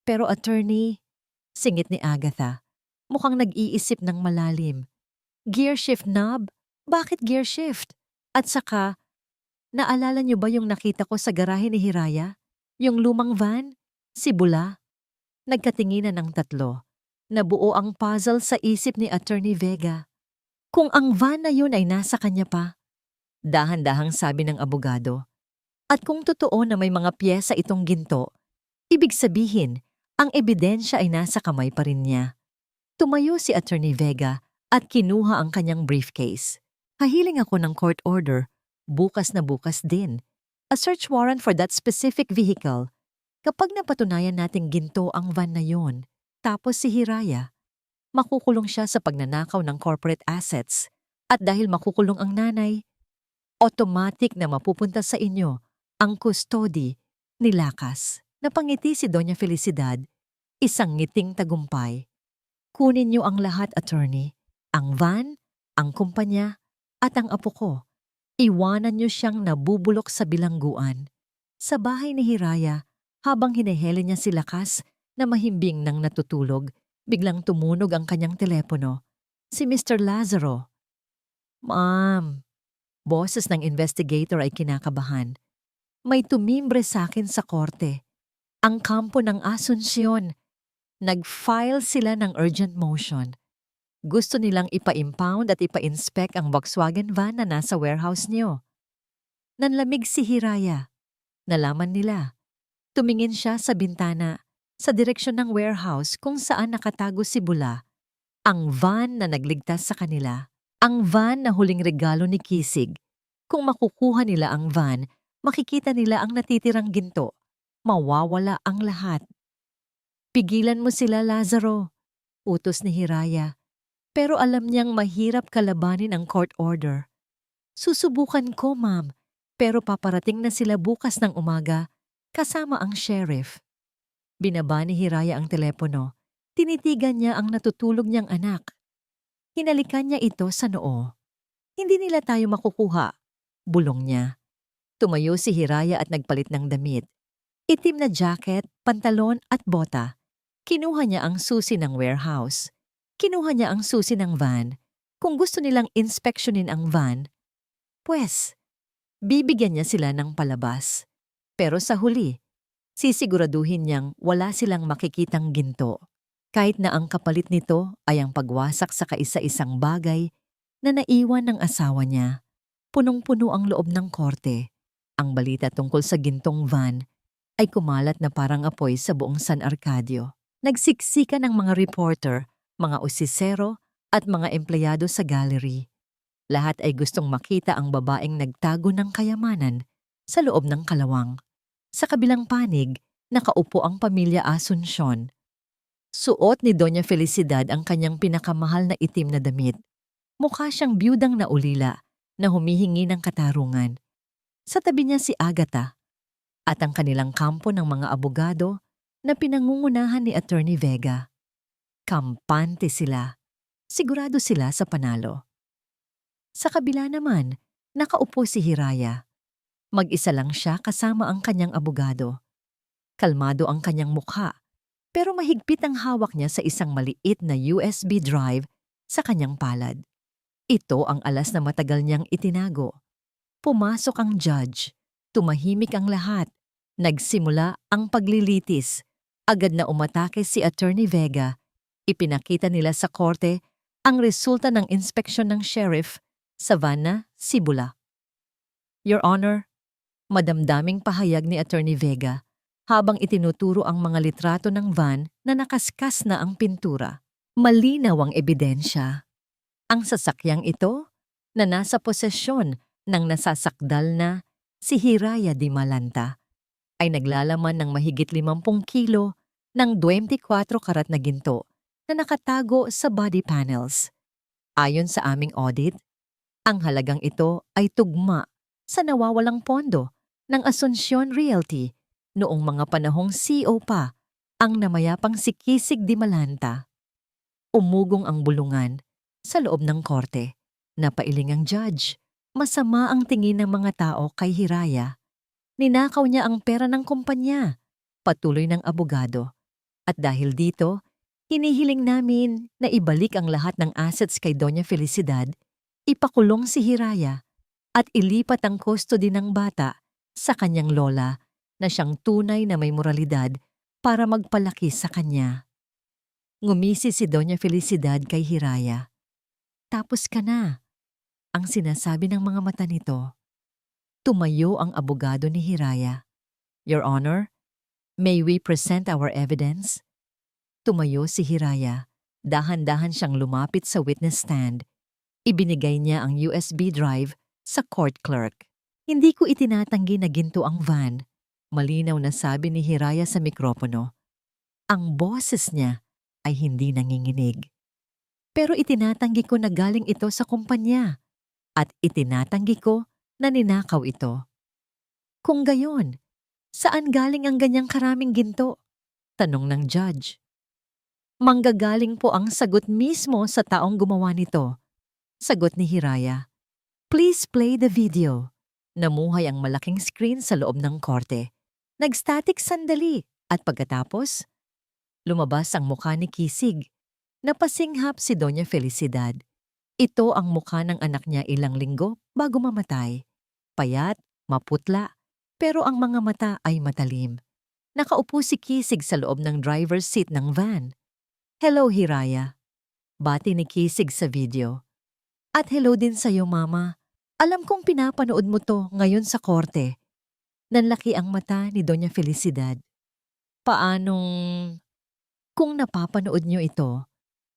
Pero attorney, singit ni Agatha, mukhang nag-iisip ng malalim. Gear shift knob? Bakit gear shift? At saka, naalala niyo ba yung nakita ko sa garahe ni Hiraya? Yung lumang van? Si Bula? Nagkatinginan ng tatlo. Nabuo ang puzzle sa isip ni Attorney Vega. Kung ang van na yun ay nasa kanya pa, dahan-dahang sabi ng abogado. At kung totoo na may mga piyesa itong ginto, ibig sabihin, ang ebidensya ay nasa kamay pa rin niya. Tumayo si Attorney Vega at kinuha ang kanyang briefcase. Hahiling ako ng court order, bukas na bukas din. A search warrant for that specific vehicle. Kapag napatunayan nating ginto ang van na yon, tapos si Hiraya, makukulong siya sa pagnanakaw ng corporate assets. At dahil makukulong ang nanay, automatic na mapupunta sa inyo ang custody ni Lakas. Napangiti si Doña Felicidad, isang ngiting tagumpay. Kunin niyo ang lahat, attorney. Ang van, ang kumpanya, at ang apo ko. Iwanan niyo siyang nabubulok sa bilangguan. Sa bahay ni Hiraya, habang hinihele niya si Lakas na mahimbing nang natutulog, biglang tumunog ang kanyang telepono. Si Mr. Lazaro. Ma'am, boses ng investigator ay kinakabahan. May tumimbre sa akin sa korte. Ang kampo ng Asunsyon. Nag-file sila ng urgent motion. Gusto nilang ipa-impound at ipa-inspect ang Volkswagen van na nasa warehouse niyo. Nanlamig si Hiraya. Nalaman nila. Tumingin siya sa bintana, sa direksyon ng warehouse kung saan nakatago si Bula. Ang van na nagligtas sa kanila. Ang van na huling regalo ni Kisig. Kung makukuha nila ang van, makikita nila ang natitirang ginto. Mawawala ang lahat. Pigilan mo sila, Lazaro, utos ni Hiraya. Pero alam niyang mahirap kalabanin ang court order. Susubukan ko, ma'am, pero paparating na sila bukas ng umaga kasama ang sheriff. Binaba ni Hiraya ang telepono. Tinitigan niya ang natutulog niyang anak. Hinalikan niya ito sa noo. Hindi nila tayo makukuha, bulong niya. Tumayo si Hiraya at nagpalit ng damit. Itim na jacket, pantalon at bota. Kinuha niya ang susi ng warehouse. Kinuha niya ang susi ng van. Kung gusto nilang inspeksyonin ang van, pues, bibigyan niya sila ng palabas. Pero sa huli, sisiguraduhin niyang wala silang makikitang ginto. Kahit na ang kapalit nito ay ang pagwasak sa kaisa-isang bagay na naiwan ng asawa niya. Punong-puno ang loob ng korte. Ang balita tungkol sa gintong van ay kumalat na parang apoy sa buong San Arcadio. Nagsiksika ng mga reporter, mga usisero at mga empleyado sa gallery. Lahat ay gustong makita ang babaeng nagtago ng kayamanan sa loob ng kalawang. Sa kabilang panig, nakaupo ang pamilya Asunsyon. Suot ni Doña Felicidad ang kanyang pinakamahal na itim na damit. Mukha siyang biyudang na ulila na humihingi ng katarungan. Sa tabi niya si Agatha at ang kanilang kampo ng mga abogado na pinangungunahan ni Attorney Vega. Kampante sila. Sigurado sila sa panalo. Sa kabila naman, nakaupo si Hiraya. Mag-isa lang siya kasama ang kanyang abogado. Kalmado ang kanyang mukha, pero mahigpit ang hawak niya sa isang maliit na USB drive sa kanyang palad. Ito ang alas na matagal niyang itinago. Pumasok ang judge. Tumahimik ang lahat. Nagsimula ang paglilitis. Agad na umatake si Attorney Vega. Ipinakita nila sa korte ang resulta ng inspeksyon ng sheriff sa van na si Bula. Your Honor, madamdaming pahayag ni Attorney Vega habang itinuturo ang mga litrato ng van na nakaskas na ang pintura. Malinaw ang ebidensya. Ang sasakyang ito na nasa posesyon ng nasasakdal na si Hiraya Di Malanta ay naglalaman ng mahigit 50 kilo ng 24 karat na ginto na nakatago sa body panels. Ayon sa aming audit, ang halagang ito ay tugma sa nawawalang pondo ng Asuncion Realty noong mga panahong CEO pa ang namayapang si Kisig Di Malanta. Umugong ang bulungan sa loob ng korte. Napailing ang judge. Masama ang tingin ng mga tao kay Hiraya. Ninakaw niya ang pera ng kumpanya. Patuloy ng abogado. At dahil dito, hinihiling namin na ibalik ang lahat ng assets kay Doña Felicidad, ipakulong si Hiraya, at ilipat ang custody ng bata sa kanyang lola na siyang tunay na may moralidad para magpalaki sa kanya. Ngumisi si Doña Felicidad kay Hiraya. Tapos ka na, ang sinasabi ng mga mata nito. Tumayo ang abogado ni Hiraya. Your Honor, may we present our evidence? Tumayo si Hiraya. Dahan-dahan siyang lumapit sa witness stand. Ibinigay niya ang USB drive sa court clerk. Hindi ko itinatanggi na ginto ang van. Malinaw na sabi ni Hiraya sa mikropono. Ang boses niya ay hindi nanginginig. Pero itinatanggi ko na galing ito sa kumpanya at itinatanggi ko na ninakaw ito. Kung gayon, saan galing ang ganyang karaming ginto? Tanong ng judge. Manggagaling po ang sagot mismo sa taong gumawa nito. Sagot ni Hiraya. Please play the video. Namuhay ang malaking screen sa loob ng korte. Nagstatic sandali at pagkatapos, lumabas ang mukha ni Kisig. Napasinghap si Doña Felicidad. Ito ang mukha ng anak niya ilang linggo bago mamatay. Payat, maputla, pero ang mga mata ay matalim. Nakaupo si Kisig sa loob ng driver's seat ng van. Hello, Hiraya. Bati ni Kisig sa video. At hello din sa'yo, Mama. Alam kong pinapanood mo to ngayon sa korte. Nanlaki ang mata ni Doña Felicidad. Paanong... Kung napapanood niyo ito,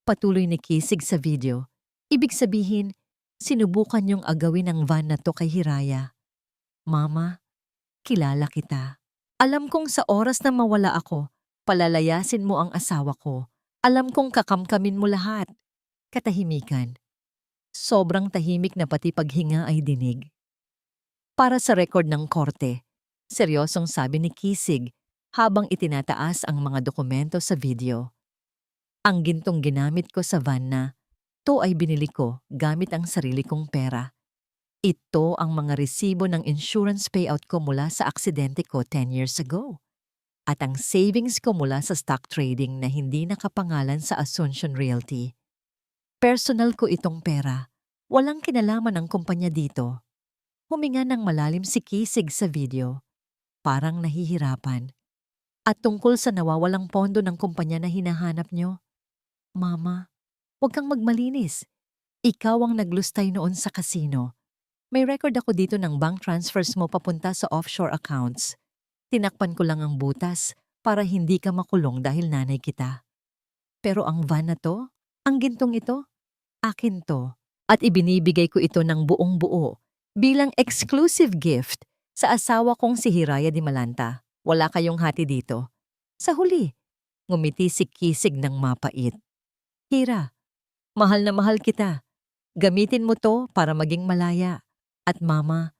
patuloy ni Kisig sa video, ibig sabihin, sinubukan niyong agawin ang van na to kay Hiraya. Mama, kilala kita. Alam kong sa oras na mawala ako, palalayasin mo ang asawa ko. Alam kong kakamkamin mo lahat. Katahimikan. Sobrang tahimik na pati paghinga ay dinig. Para sa record ng korte, seryosong sabi ni Kisig habang itinataas ang mga dokumento sa video. Ang gintong ginamit ko sa van na, to ay binili ko gamit ang sarili kong pera. Ito ang mga resibo ng insurance payout ko mula sa aksidente ko 10 years ago. At ang savings ko mula sa stock trading na hindi nakapangalan sa Asuncion Realty. Personal ko itong pera. Walang kinalaman ng kumpanya dito. Huminga ng malalim si Kisig sa video. Parang nahihirapan. At tungkol sa nawawalang pondo ng kumpanya na hinahanap nyo, Mama, huwag kang magmalinis. Ikaw ang naglustay noon sa casino. May record ako dito ng bank transfers mo papunta sa offshore accounts. Tinakpan ko lang ang butas para hindi ka makulong dahil nanay kita. Pero ang van na to, ang gintong ito, akin to. At ibinibigay ko ito ng buong buo bilang exclusive gift sa asawa kong si Hiraya Di Malanta. Wala kayong hati dito. Sa huli, ngumiti si Kisig ng mapait. Hira, mahal na mahal kita. Gamitin mo to para maging malaya. At Mama,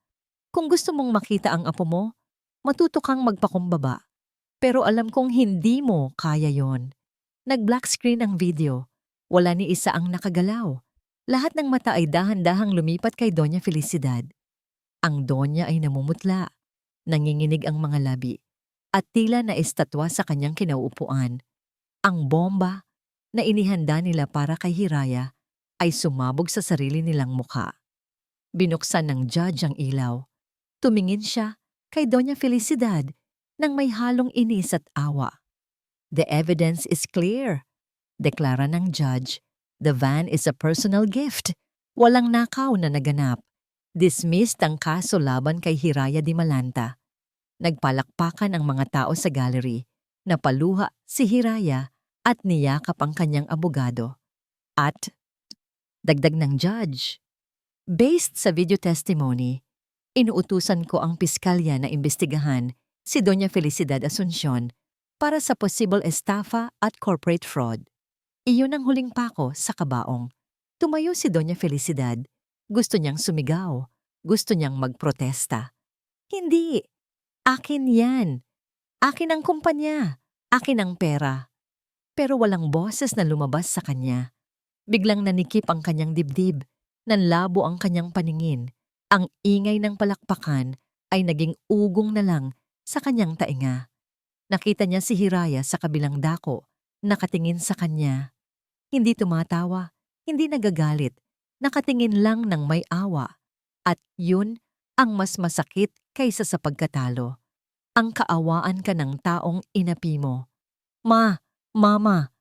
kung gusto mong makita ang apo mo, matuto kang magpakumbaba. Pero alam kong hindi mo kaya yon. Nag-black screen ang video. Wala ni isa ang nakagalaw. Lahat ng mata ay dahan-dahang lumipat kay Doña Felicidad. Ang Doña ay namumutla. Nanginginig ang mga labi. At tila na estatwa sa kanyang kinauupuan. Ang bomba na inihanda nila para kay Hiraya ay sumabog sa sarili nilang mukha. Binuksan ng judge ang ilaw. Tumingin siya kay Doña Felicidad nang may halong inis at awa. The evidence is clear. Deklara ng judge, the van is a personal gift. Walang nakaw na naganap. Dismissed ang kaso laban kay Hiraya Di Malanta. Nagpalakpakan ang mga tao sa gallery. Napaluha si Hiraya at niyakap ang kanyang abogado. At, dagdag ng judge, Based sa video testimony, inuutusan ko ang piskalya na imbestigahan si Doña Felicidad Asuncion para sa possible estafa at corporate fraud. Iyon ang huling pako sa kabaong. Tumayo si Doña Felicidad. Gusto niyang sumigaw. Gusto niyang magprotesta. Hindi. Akin yan. Akin ang kumpanya. Akin ang pera. Pero walang boses na lumabas sa kanya. Biglang nanikip ang kanyang dibdib. Nanlabo ang kanyang paningin. Ang ingay ng palakpakan ay naging ugong na lang sa kanyang tainga. Nakita niya si Hiraya sa kabilang dako, nakatingin sa kanya. Hindi tumatawa, hindi nagagalit, nakatingin lang ng may awa. At yun ang mas masakit kaysa sa pagkatalo. Ang kaawaan ka ng taong inapi mo. Ma! Mama!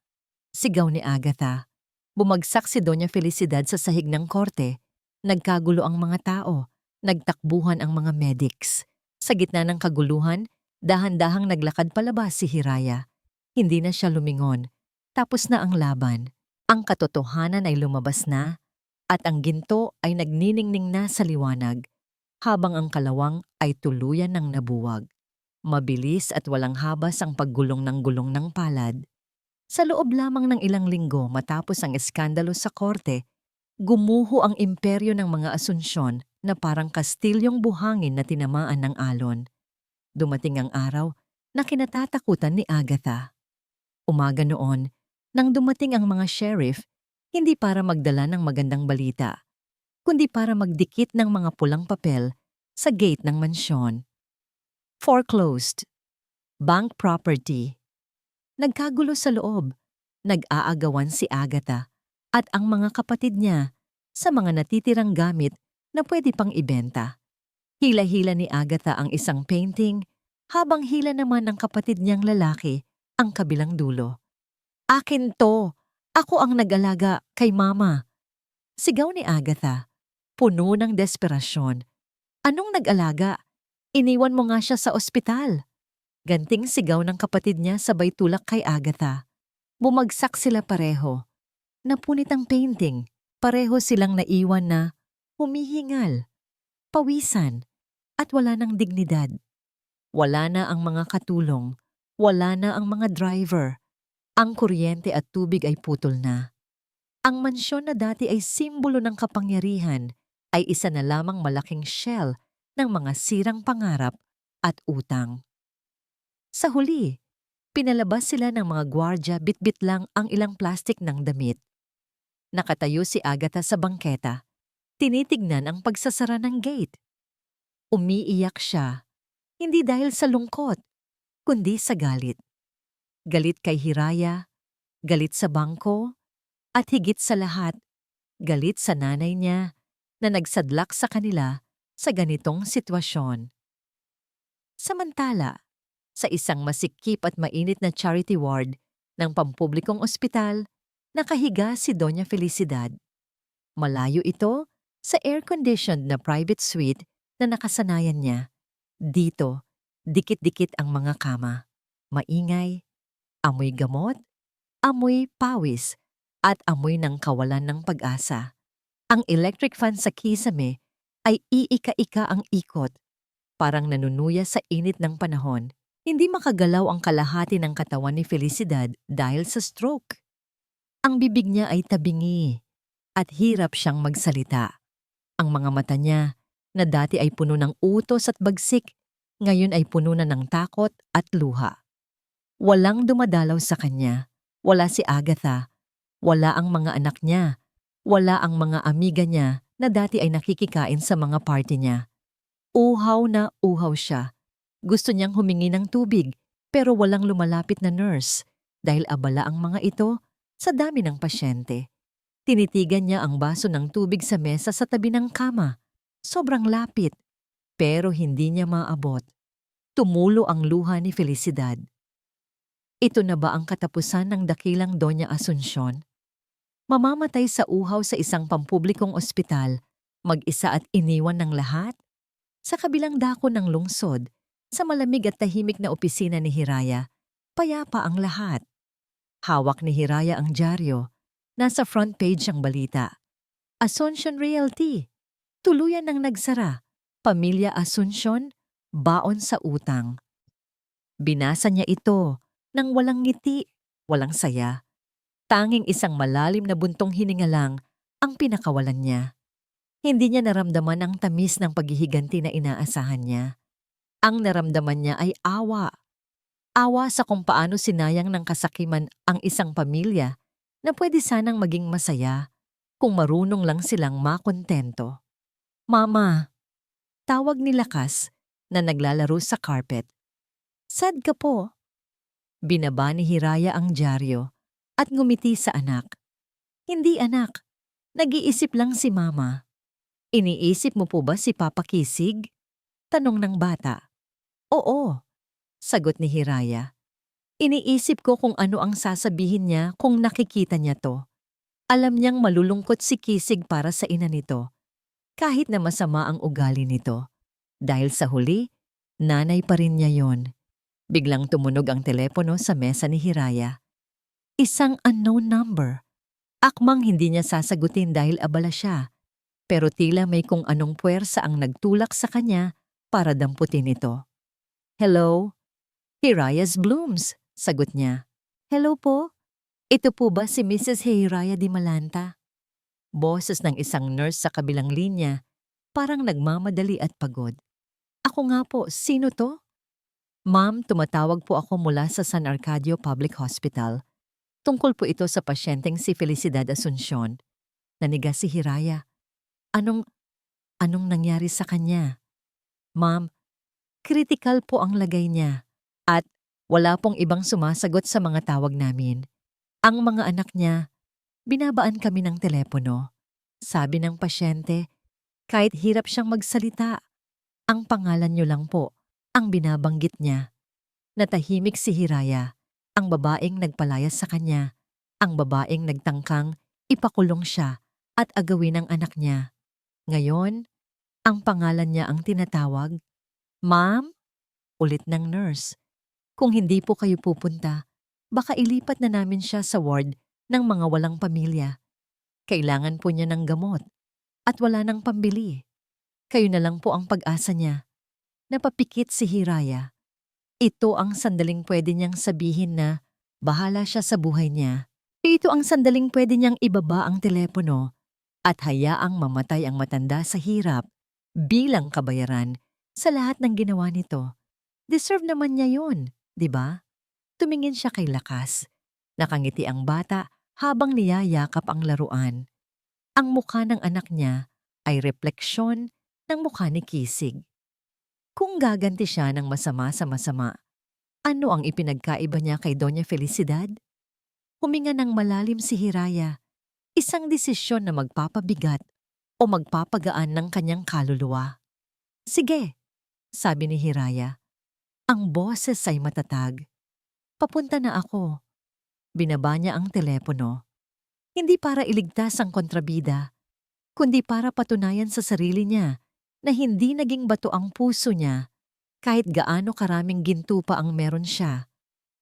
Sigaw ni Agatha. Bumagsak si Doña Felicidad sa sahig ng korte. Nagkagulo ang mga tao. Nagtakbuhan ang mga medics. Sa gitna ng kaguluhan, dahan-dahang naglakad palabas si Hiraya. Hindi na siya lumingon. Tapos na ang laban. Ang katotohanan ay lumabas na at ang ginto ay nagniningning na sa liwanag habang ang kalawang ay tuluyan ng nabuwag. Mabilis at walang habas ang paggulong ng palad. Sa loob lamang ng ilang linggo matapos ang eskandalo sa korte, gumuho ang imperyo ng mga Asunsyon na parang kastilyong buhangin na tinamaan ng alon. Dumating ang araw na kinatatakutan ni Agatha. Umaga noon, nang dumating ang mga sheriff, hindi para magdala ng magandang balita, kundi para magdikit ng mga pulang papel sa gate ng mansyon. Foreclosed. Bank property. Nagkagulo sa loob. Nag-aagawan si Agatha at ang mga kapatid niya sa mga natitirang gamit na pwede pang ibenta. Hila-hila ni Agatha ang isang painting habang hila naman ng kapatid niyang lalaki ang kabilang dulo. Akin to! Ako ang nag-alaga kay Mama. Sigaw ni Agatha, puno ng desperasyon. Anong nag-alaga? Iniwan mo nga siya sa ospital. Ganting sigaw ng kapatid niya sabay tulak kay Agatha. Bumagsak sila pareho. Napunit ang painting. Pareho silang naiwan na humihingal, pawisan, at wala ng dignidad. Wala na ang mga katulong. Wala na ang mga driver. Ang kuryente at tubig ay putol na. Ang mansyon na dati ay simbolo ng kapangyarihan ay isa na lamang malaking shell ng mga sirang pangarap at utang. Sa huli, pinalabas sila ng mga gwardya bitbit lang ang ilang plastik ng damit. Nakatayo si Agatha sa bangketa. Tinitignan ang pagsasara ng gate. Umiiyak siya, hindi dahil sa lungkot, kundi sa galit. Galit kay Hiraya, galit sa bangko, at higit sa lahat, galit sa nanay niya na nagsadlak sa kanila sa ganitong sitwasyon. Samantala, sa isang masikip at mainit na charity ward ng pampublikong ospital, nakahiga si Doña Felicidad. Malayo ito sa air-conditioned na private suite na nakasanayan niya. Dito, dikit-dikit ang mga kama. Maingay, amoy gamot, amoy pawis, at amoy ng kawalan ng pag-asa. Ang electric fan sa kisame ay iika-ika ang ikot, parang nanunuya sa init ng panahon. Hindi makagalaw ang kalahati ng katawan ni Felicidad dahil sa stroke. Ang bibig niya ay tabingi at hirap siyang magsalita. Ang mga mata niya, na dati ay puno ng utos at bagsik, ngayon ay puno na ng takot at luha. Walang dumadalaw sa kanya. Wala si Agatha. Wala ang mga anak niya. Wala ang mga amiga niya na dati ay nakikikain sa mga party niya. Uhaw na uhaw siya. Gusto niyang humingi ng tubig pero walang lumalapit na nurse dahil abala ang mga ito sa dami ng pasyente. Tinitigan niya ang baso ng tubig sa mesa sa tabi ng kama. Sobrang lapit pero hindi niya maabot. Tumulo ang luha ni Felicidad. Ito na ba ang katapusan ng dakilang Doña Asuncion? Mamamatay sa uhaw sa isang pampublikong ospital, mag-isa at iniwan ng lahat? Sa kabilang dako ng lungsod, sa malamig at tahimik na opisina ni Hiraya, payapa ang lahat. Hawak ni Hiraya ang dyaryo. Nasa front page ang balita. Asuncion Realty. tuluyan ng nagsara. Pamilya Asuncion, baon sa utang. Binasa niya ito nang walang ngiti, walang saya. Tanging isang malalim na buntong hininga lang ang pinakawalan niya. Hindi niya naramdaman ang tamis ng paghihiganti na inaasahan niya. Ang naramdaman niya ay awa. Awa sa kung paano sinayang ng kasakiman ang isang pamilya na pwede sanang maging masaya kung marunong lang silang makontento. Mama, tawag ni Lakas na naglalaro sa carpet. Sad ka po. Binaba ni Hiraya ang dyaryo at ngumiti sa anak. Hindi anak, nag-iisip lang si Mama. Iniisip mo po ba si Papa Kisig? Tanong ng bata. Oo, sagot ni Hiraya. Iniisip ko kung ano ang sasabihin niya kung nakikita niya to. Alam niyang malulungkot si Kisig para sa ina nito, kahit na masama ang ugali nito. Dahil sa huli, nanay pa rin niya yon. Biglang tumunog ang telepono sa mesa ni Hiraya. Isang unknown number. Akmang hindi niya sasagutin dahil abala siya, pero tila may kung anong puwersa ang nagtulak sa kanya para damputin ito. Hello? Hiraya's Blooms, sagot niya. Hello po? Ito po ba si Mrs. Hiraya Di Malanta? Boses ng isang nurse sa kabilang linya, parang nagmamadali at pagod. Ako nga po, sino to? Ma'am, tumatawag po ako mula sa San Arcadio Public Hospital. Tungkol po ito sa pasyenteng si Felicidad Asuncion. Naniga si Hiraya. Anong nangyari sa kanya? Ma'am, critical po ang lagay niya at wala pong ibang sumasagot sa mga tawag namin. Ang mga anak niya, binabaan kami ng telepono. Sabi ng pasyente, kahit hirap siyang magsalita, ang pangalan niyo lang po ang binabanggit niya. Natahimik si Hiraya, ang babaeng nagpalayas sa kanya, ang babaeng nagtangkang ipakulong siya at agawin ang anak niya. Ngayon, ang pangalan niya ang tinatawag. Ma'am? Ulit ng nurse. Kung hindi po kayo pupunta, baka ilipat na namin siya sa ward ng mga walang pamilya. Kailangan po niya ng gamot at wala nang pambili. Kayo na lang po ang pag-asa niya. Napapikit si Hiraya. Ito ang sandaling pwede niyang sabihin na bahala siya sa buhay niya. Ito ang sandaling pwede niyang ibaba ang telepono at hayaang mamatay ang matanda sa hirap bilang kabayaran sa lahat ng ginawa nito. Deserve naman niya yun, di ba? Tumingin siya kay Lakas. Nakangiti ang bata habang niyayakap ang laruan. Ang mukha ng anak niya ay refleksyon ng mukha ni Kisig. Kung gaganti siya ng masama sa masama, ano ang ipinagkaiba niya kay Doña Felicidad? Huminga ng malalim si Hiraya, isang desisyon na magpapabigat o magpapagaan ng kanyang kaluluwa. Sige, sabi ni Hiraya. Ang boses ay matatag. Papunta na ako. Binaba niya ang telepono. Hindi para iligtas ang kontrabida, kundi para patunayan sa sarili niya na hindi naging bato ang puso niya kahit gaano karaming ginto pa ang meron siya.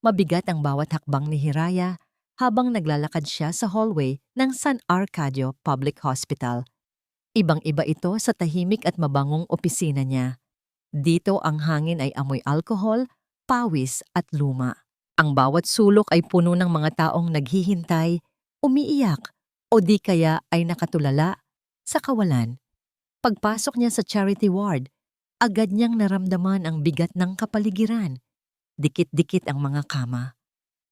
Mabigat ang bawat hakbang ni Hiraya habang naglalakad siya sa hallway ng San Arcadio Public Hospital. Ibang-iba ito sa tahimik at mabangong opisina niya. Dito ang hangin ay amoy alkohol, pawis at luma. Ang bawat sulok ay puno ng mga taong naghihintay, umiiyak o di kaya ay nakatulala sa kawalan. Pagpasok niya sa charity ward, agad niyang naramdaman ang bigat ng kapaligiran. Dikit-dikit ang mga kama.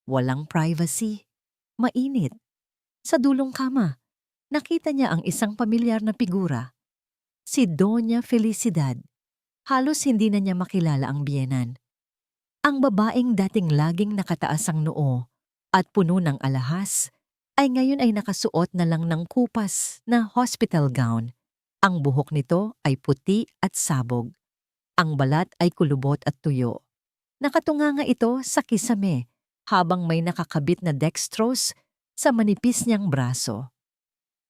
Walang privacy. Mainit. Sa dulong kama, nakita niya ang isang pamilyar na figura. Si Doña Felicidad. Halos hindi na niya makilala ang biyenan. Ang babaeng dating laging nakataas ang noo at puno ng alahas ay ngayon ay nakasuot na lang ng kupas na hospital gown. Ang buhok nito ay puti at sabog. Ang balat ay kulubot at tuyo. Nakatunganga ito sa kisame habang may nakakabit na dextrose sa manipis niyang braso.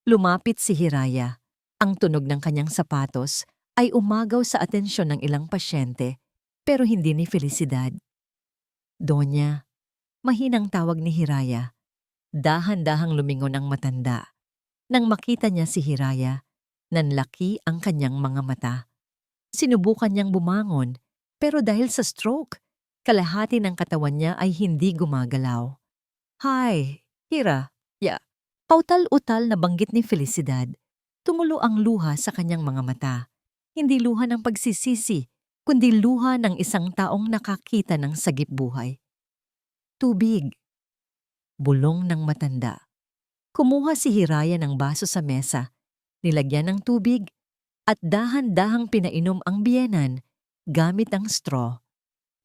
Lumapit si Hiraya. Ang tunog ng kanyang sapatos ay umagaw sa atensyon ng ilang pasyente pero hindi ni Felicidad. Donya, mahinang tawag ni Hiraya. Dahan-dahang lumingon ang matanda. Nang makita niya si Hiraya, Nanlaki ang kanyang mga mata. Sinubukan niyang bumangon, pero dahil sa stroke, kalahati ng katawan niya ay hindi gumagalaw. Hi, Hira. Ya. Pautal-utal na banggit ni Felicidad. Tumulo ang luha sa kanyang mga mata. Hindi luha ng pagsisisi, kundi luha ng isang taong nakakita ng sagip buhay. Tubig. Bulong ng matanda. Kumuha si Hiraya ng baso sa mesa, nilagyan ng tubig, at dahan-dahang pinainom ang biyenan gamit ang straw.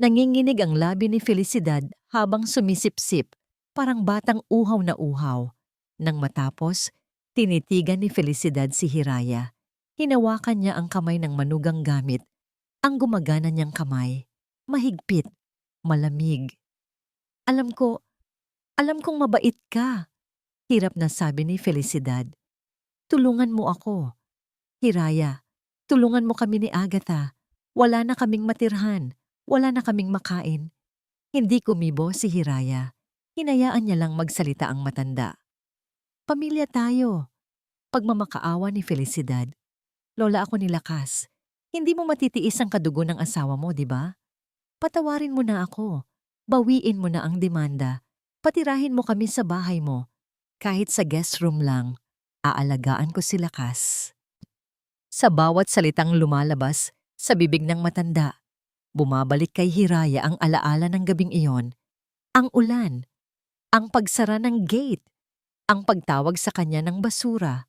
Nanginginig ang labi ni Felicidad habang sumisipsip, parang batang uhaw na uhaw. Nang matapos, tinitigan ni Felicidad si Hiraya. Hinawakan niya ang kamay ng manugang gamit. Ang gumagana niyang kamay, mahigpit, malamig. Alam kong mabait ka, hirap na sabi ni Felicidad. Tulungan mo ako. Hiraya, tulungan mo kami ni Agatha. Wala na kaming matirhan. Wala na kaming makain. Hindi kumibo si Hiraya. Hinayaan niya lang magsalita ang matanda. Pamilya tayo. Pagmamakaawa ni Felicidad. Lola, ako nilakas. Hindi mo matitiis ang kadugo ng asawa mo, di ba? Patawarin mo na ako. Bawiin mo na ang demanda. Patirahin mo kami sa bahay mo. Kahit sa guest room lang, aalagaan ko si Lakas. Sa bawat salitang lumalabas sa bibig ng matanda, bumabalik kay Hiraya ang alaala ng gabing iyon. Ang ulan, ang pagsara ng gate, ang pagtawag sa kanya ng basura,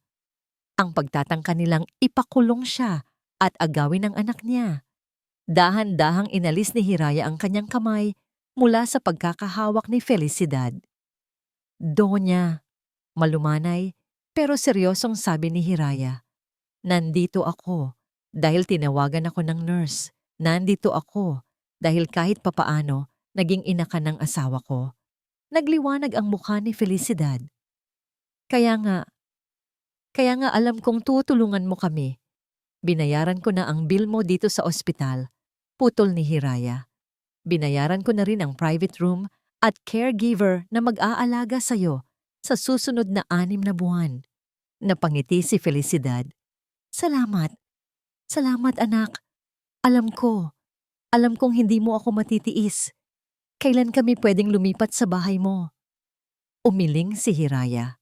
ang pagtatangka nilang ipakulong siya at agawin ang anak niya. Dahan-dahang inalis ni Hiraya ang kanyang kamay mula sa pagkakahawak ni Felicidad. Donya, malumanay pero seryosong sabi ni Hiraya. Nandito ako dahil tinawagan ako ng nurse. Nandito ako dahil kahit papaano naging ina ka ng asawa ko. Nagliwanag ang mukha ni Felicidad. Kaya nga alam kong tutulungan mo kami. Binayaran ko na ang bill mo dito sa ospital. Putol ni Hiraya. Binayaran ko na rin ang private room at caregiver na mag-aalaga sa'yo sa susunod na 6 na buwan. Napangiti si Felicidad. Salamat. Salamat anak. Alam kong hindi mo ako matitiis. Kailan kami pwedeng lumipat sa bahay mo? Umiling si Hiraya.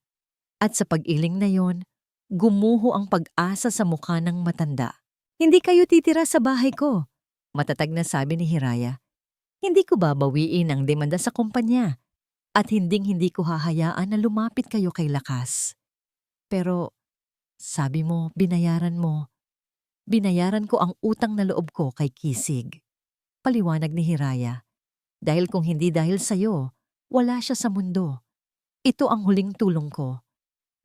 At sa pag-iling na yon, gumuho ang pag-asa sa mukha ng matanda. Hindi kayo titira sa bahay ko, matatag na sabi ni Hiraya. Hindi ko babawiin ang demanda sa kumpanya at hindi ko hahayaan na lumapit kayo kay Lakas. Pero sabi mo, binayaran mo. Binayaran ko ang utang na loob ko kay Kisig. Paliwanag ni Hiraya. Dahil kung hindi dahil sa'yo, wala siya sa mundo. Ito ang huling tulong ko.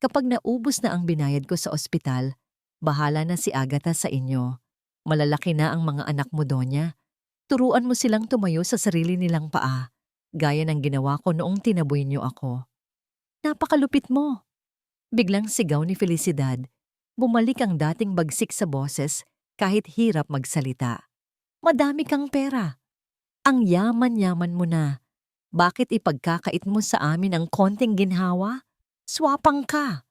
Kapag naubos na ang binayad ko sa ospital, bahala na si Agatha sa inyo. Malalaki na ang mga anak mo, Donya. Turuan mo silang tumayo sa sarili nilang paa, gaya ng ginawa ko noong tinaboy niyo ako. Napakalupit mo! Biglang sigaw ni Felicidad. Bumalik ang dating bagsik sa boses kahit hirap magsalita. Madami kang pera. Ang yaman-yaman mo na. Bakit ipagkakait mo sa amin ang konting ginhawa? Swapang ka!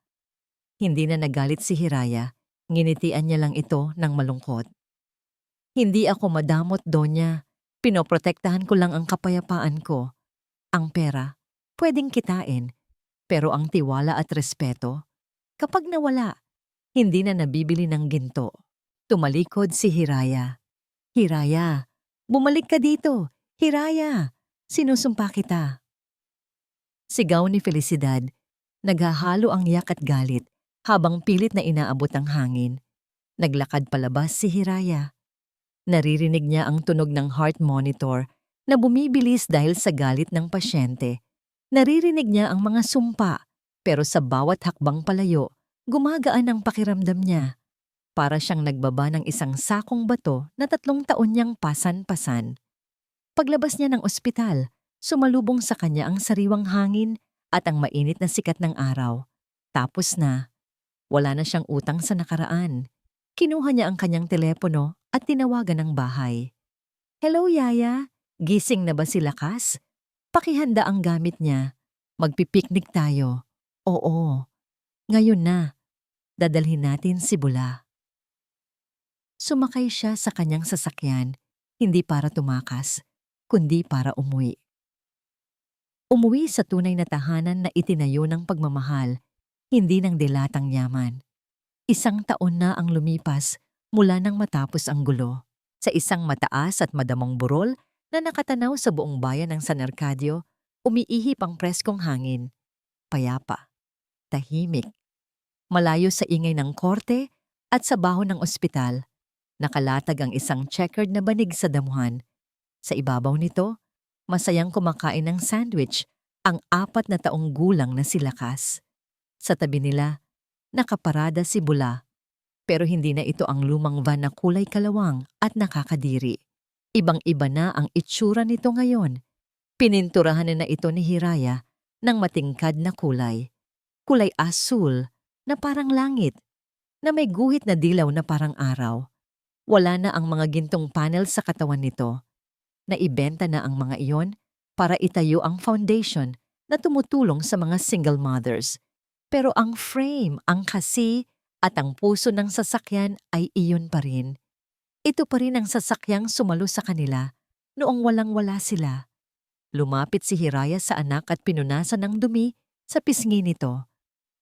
Hindi na nagalit si Hiraya. Nginitian niya lang ito ng malungkot. Hindi ako madamot, Donya. Pinoprotektahan ko lang ang kapayapaan ko. Ang pera, pwedeng kitain. Pero ang tiwala at respeto, kapag nawala, hindi na nabibili ng ginto. Tumalikod si Hiraya. Hiraya, bumalik ka dito. Hiraya, sinusumpa kita. Sigaw ni Felicidad. Naghahalo ang yak at galit habang pilit na inaabot ang hangin. Naglakad palabas si Hiraya. Naririnig niya ang tunog ng heart monitor na bumibilis dahil sa galit ng pasyente. Naririnig niya ang mga sumpa, pero sa bawat hakbang palayo, gumagaan ang pakiramdam niya. Para siyang nagbaba ng isang sakong bato na 3 taon niyang pasan-pasan. Paglabas niya ng ospital, sumalubong sa kanya ang sariwang hangin at ang mainit na sikat ng araw. Tapos na. Wala na siyang utang sa nakaraan. Kinuha niya ang kanyang telepono at tinawagan ang bahay. Hello, Yaya. Gising na ba si Lakas? Pakihanda ang gamit niya. Magpipiknik tayo. Oo. Ngayon na. Dadalhin natin si Bula. Sumakay siya sa kanyang sasakyan, hindi para tumakas, kundi para umuwi. Umuwi sa tunay na tahanan na itinayo ng pagmamahal, hindi ng dilatang yaman. 1 taon na ang lumipas mula nang matapos ang gulo. Sa isang mataas at madamong burol na nakatanaw sa buong bayan ng San Arcadio, umiihip ang preskong hangin. Payapa, tahimik, malayo sa ingay ng korte at sa baho ng ospital. Nakalatag ang isang checkered na banig sa damuhan. Sa ibabaw nito, masayang kumakain ng sandwich ang 4 na taong gulang na si Lakas. Sa tabi nila, nakaparada si Bula, pero hindi na ito ang lumang van na kulay kalawang at nakakadiri. Ibang-iba na ang itsura nito ngayon. Pininturahan na ito ni Hiraya ng matingkad na kulay. Kulay asul na parang langit, na may guhit na dilaw na parang araw. Wala na ang mga gintong panel sa katawan nito. Naibenta na ang mga iyon para itayo ang foundation na tumutulong sa mga single mothers. Pero ang frame, ang kasi at ang puso ng sasakyan ay iyon pa rin. Ito pa rin ang sasakyang sumalo sa kanila noong walang-wala sila. Lumapit si Hiraya sa anak at pinunasan ng dumi sa pisngi nito.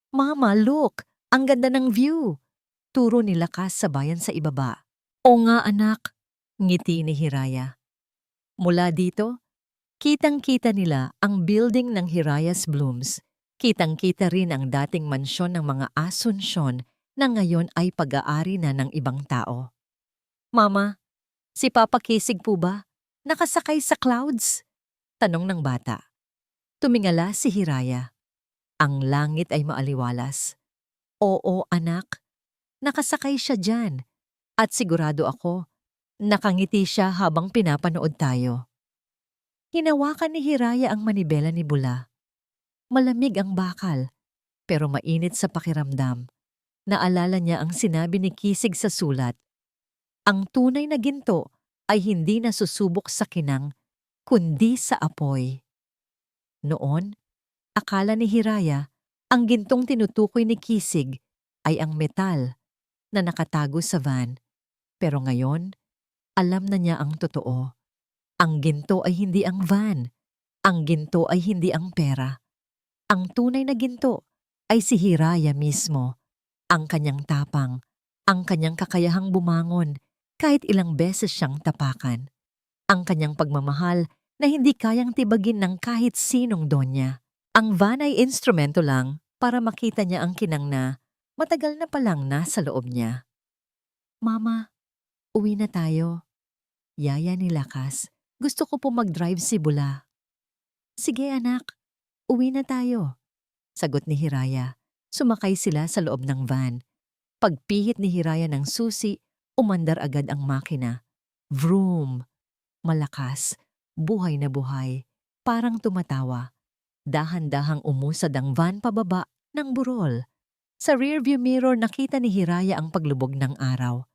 "Mama, look! Ang ganda ng view!" Turo ni Lakas sa bayan sa ibaba. "O nga anak," ngiti ni Hiraya. Mula dito, kitang-kita nila ang building ng Hiraya's Blooms. Kitang-kita rin ang dating mansyon ng mga Asunsyon na ngayon ay pag-aari na ng ibang tao. "Mama, si Papa Kisig po ba? Nakasakay sa clouds?" Tanong ng bata. Tumingala si Hiraya. Ang langit ay maaliwalas. "Oo, anak. Nakasakay siya dyan. At sigurado ako, nakangiti siya habang pinapanood tayo." Hinawakan ni Hiraya ang manibela ni Bula. Malamig ang bakal, pero mainit sa pakiramdam. Naalala niya ang sinabi ni Kisig sa sulat. Ang tunay na ginto ay hindi nasusubok sa kinang, kundi sa apoy. Noon, akala ni Hiraya, ang gintong tinutukoy ni Kisig ay ang metal na nakatago sa van. Pero ngayon, alam na niya ang totoo. Ang ginto ay hindi ang van. Ang ginto ay hindi ang pera. Ang tunay na ginto ay si Hiraya mismo. Ang kanyang tapang, ang kanyang kakayahang bumangon kahit ilang beses siyang tapakan. Ang kanyang pagmamahal na hindi kayang tibagin ng kahit sinong donya. Ang van ay instrumento lang para makita niya ang kinang na matagal na palang nasa loob niya. "Mama, uwi na tayo." Yaya ni Lakas. "Gusto ko po mag-drive si Bula." "Sige anak, uwi na tayo," sagot ni Hiraya. Sumakay sila sa loob ng van. Pagpihit ni Hiraya ng susi, umandar agad ang makina. Vroom! Malakas, buhay na buhay, parang tumatawa. Dahan-dahang umusad ang van pababa ng burol. Sa rearview mirror nakita ni Hiraya ang paglubog ng araw.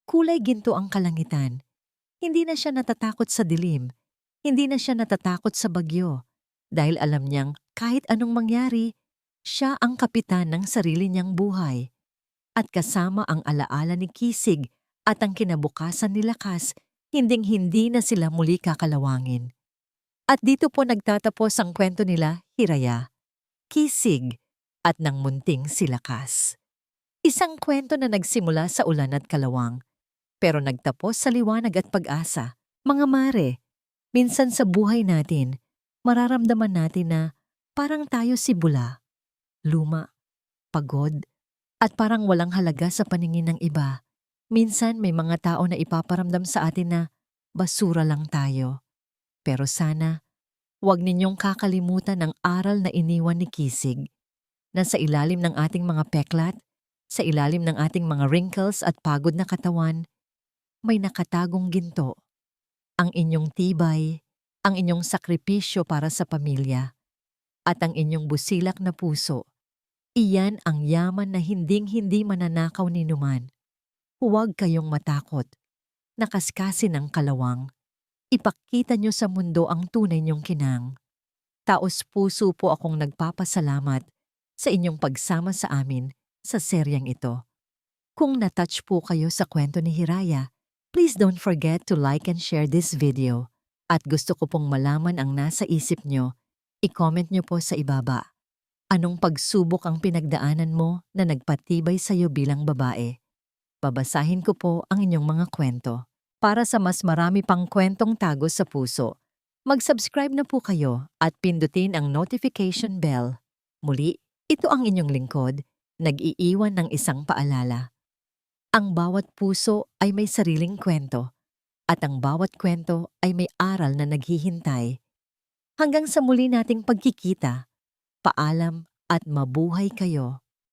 Kulay ginto ang kalangitan. Hindi na siya natatakot sa dilim. Hindi na siya natatakot sa bagyo. Dahil alam niyang kahit anong mangyari, siya ang kapitan ng sarili niyang buhay. At kasama ang alaala ni Kisig at ang kinabukasan ni Lakas, hinding-hindi na sila muli kakalawangin. At dito po nagtatapos ang kwento nila, Hiraya, Kisig, at ng munting si Lakas. Isang kwento na nagsimula sa ulan at kalawang, pero nagtapos sa liwanag at pag-asa. Mga mare, minsan sa buhay natin, mararamdaman natin na parang tayo si Bula. Luma, pagod, at parang walang halaga sa paningin ng iba. Minsan may mga tao na ipaparamdam sa atin na basura lang tayo. Pero sana, huwag ninyong kakalimutan ang aral na iniwan ni Kisig, na sa ilalim ng ating mga peklat, sa ilalim ng ating mga wrinkles at pagod na katawan, may nakatagong ginto. Ang inyong tibay, ang inyong sakripisyo para sa pamilya, at ang inyong busilak na puso. Iyan ang yaman na hinding-hindi mananakaw ni numan. Huwag kayong matakot. Nakaskasin ng kalawang. Ipakita nyo sa mundo ang tunay niyong kinang. Taos puso po akong nagpapasalamat sa inyong pagsama sa amin sa seryeng ito. Kung natouch po kayo sa kwento ni Hiraya, please don't forget to like and share this video. At gusto ko pong malaman ang nasa isip nyo, i-comment nyo po sa ibaba. Anong pagsubok ang pinagdaanan mo na nagpatibay sa'yo bilang babae? Babasahin ko po ang inyong mga kwento. Para sa mas marami pang kwentong tago sa puso, mag-subscribe na po kayo at pindutin ang notification bell. Muli, ito ang inyong lingkod, nag-iiwan ng isang paalala. Ang bawat puso ay may sariling kwento, at ang bawat kwento ay may aral na naghihintay. Hanggang sa muli nating pagkikita, paalam at mabuhay kayo.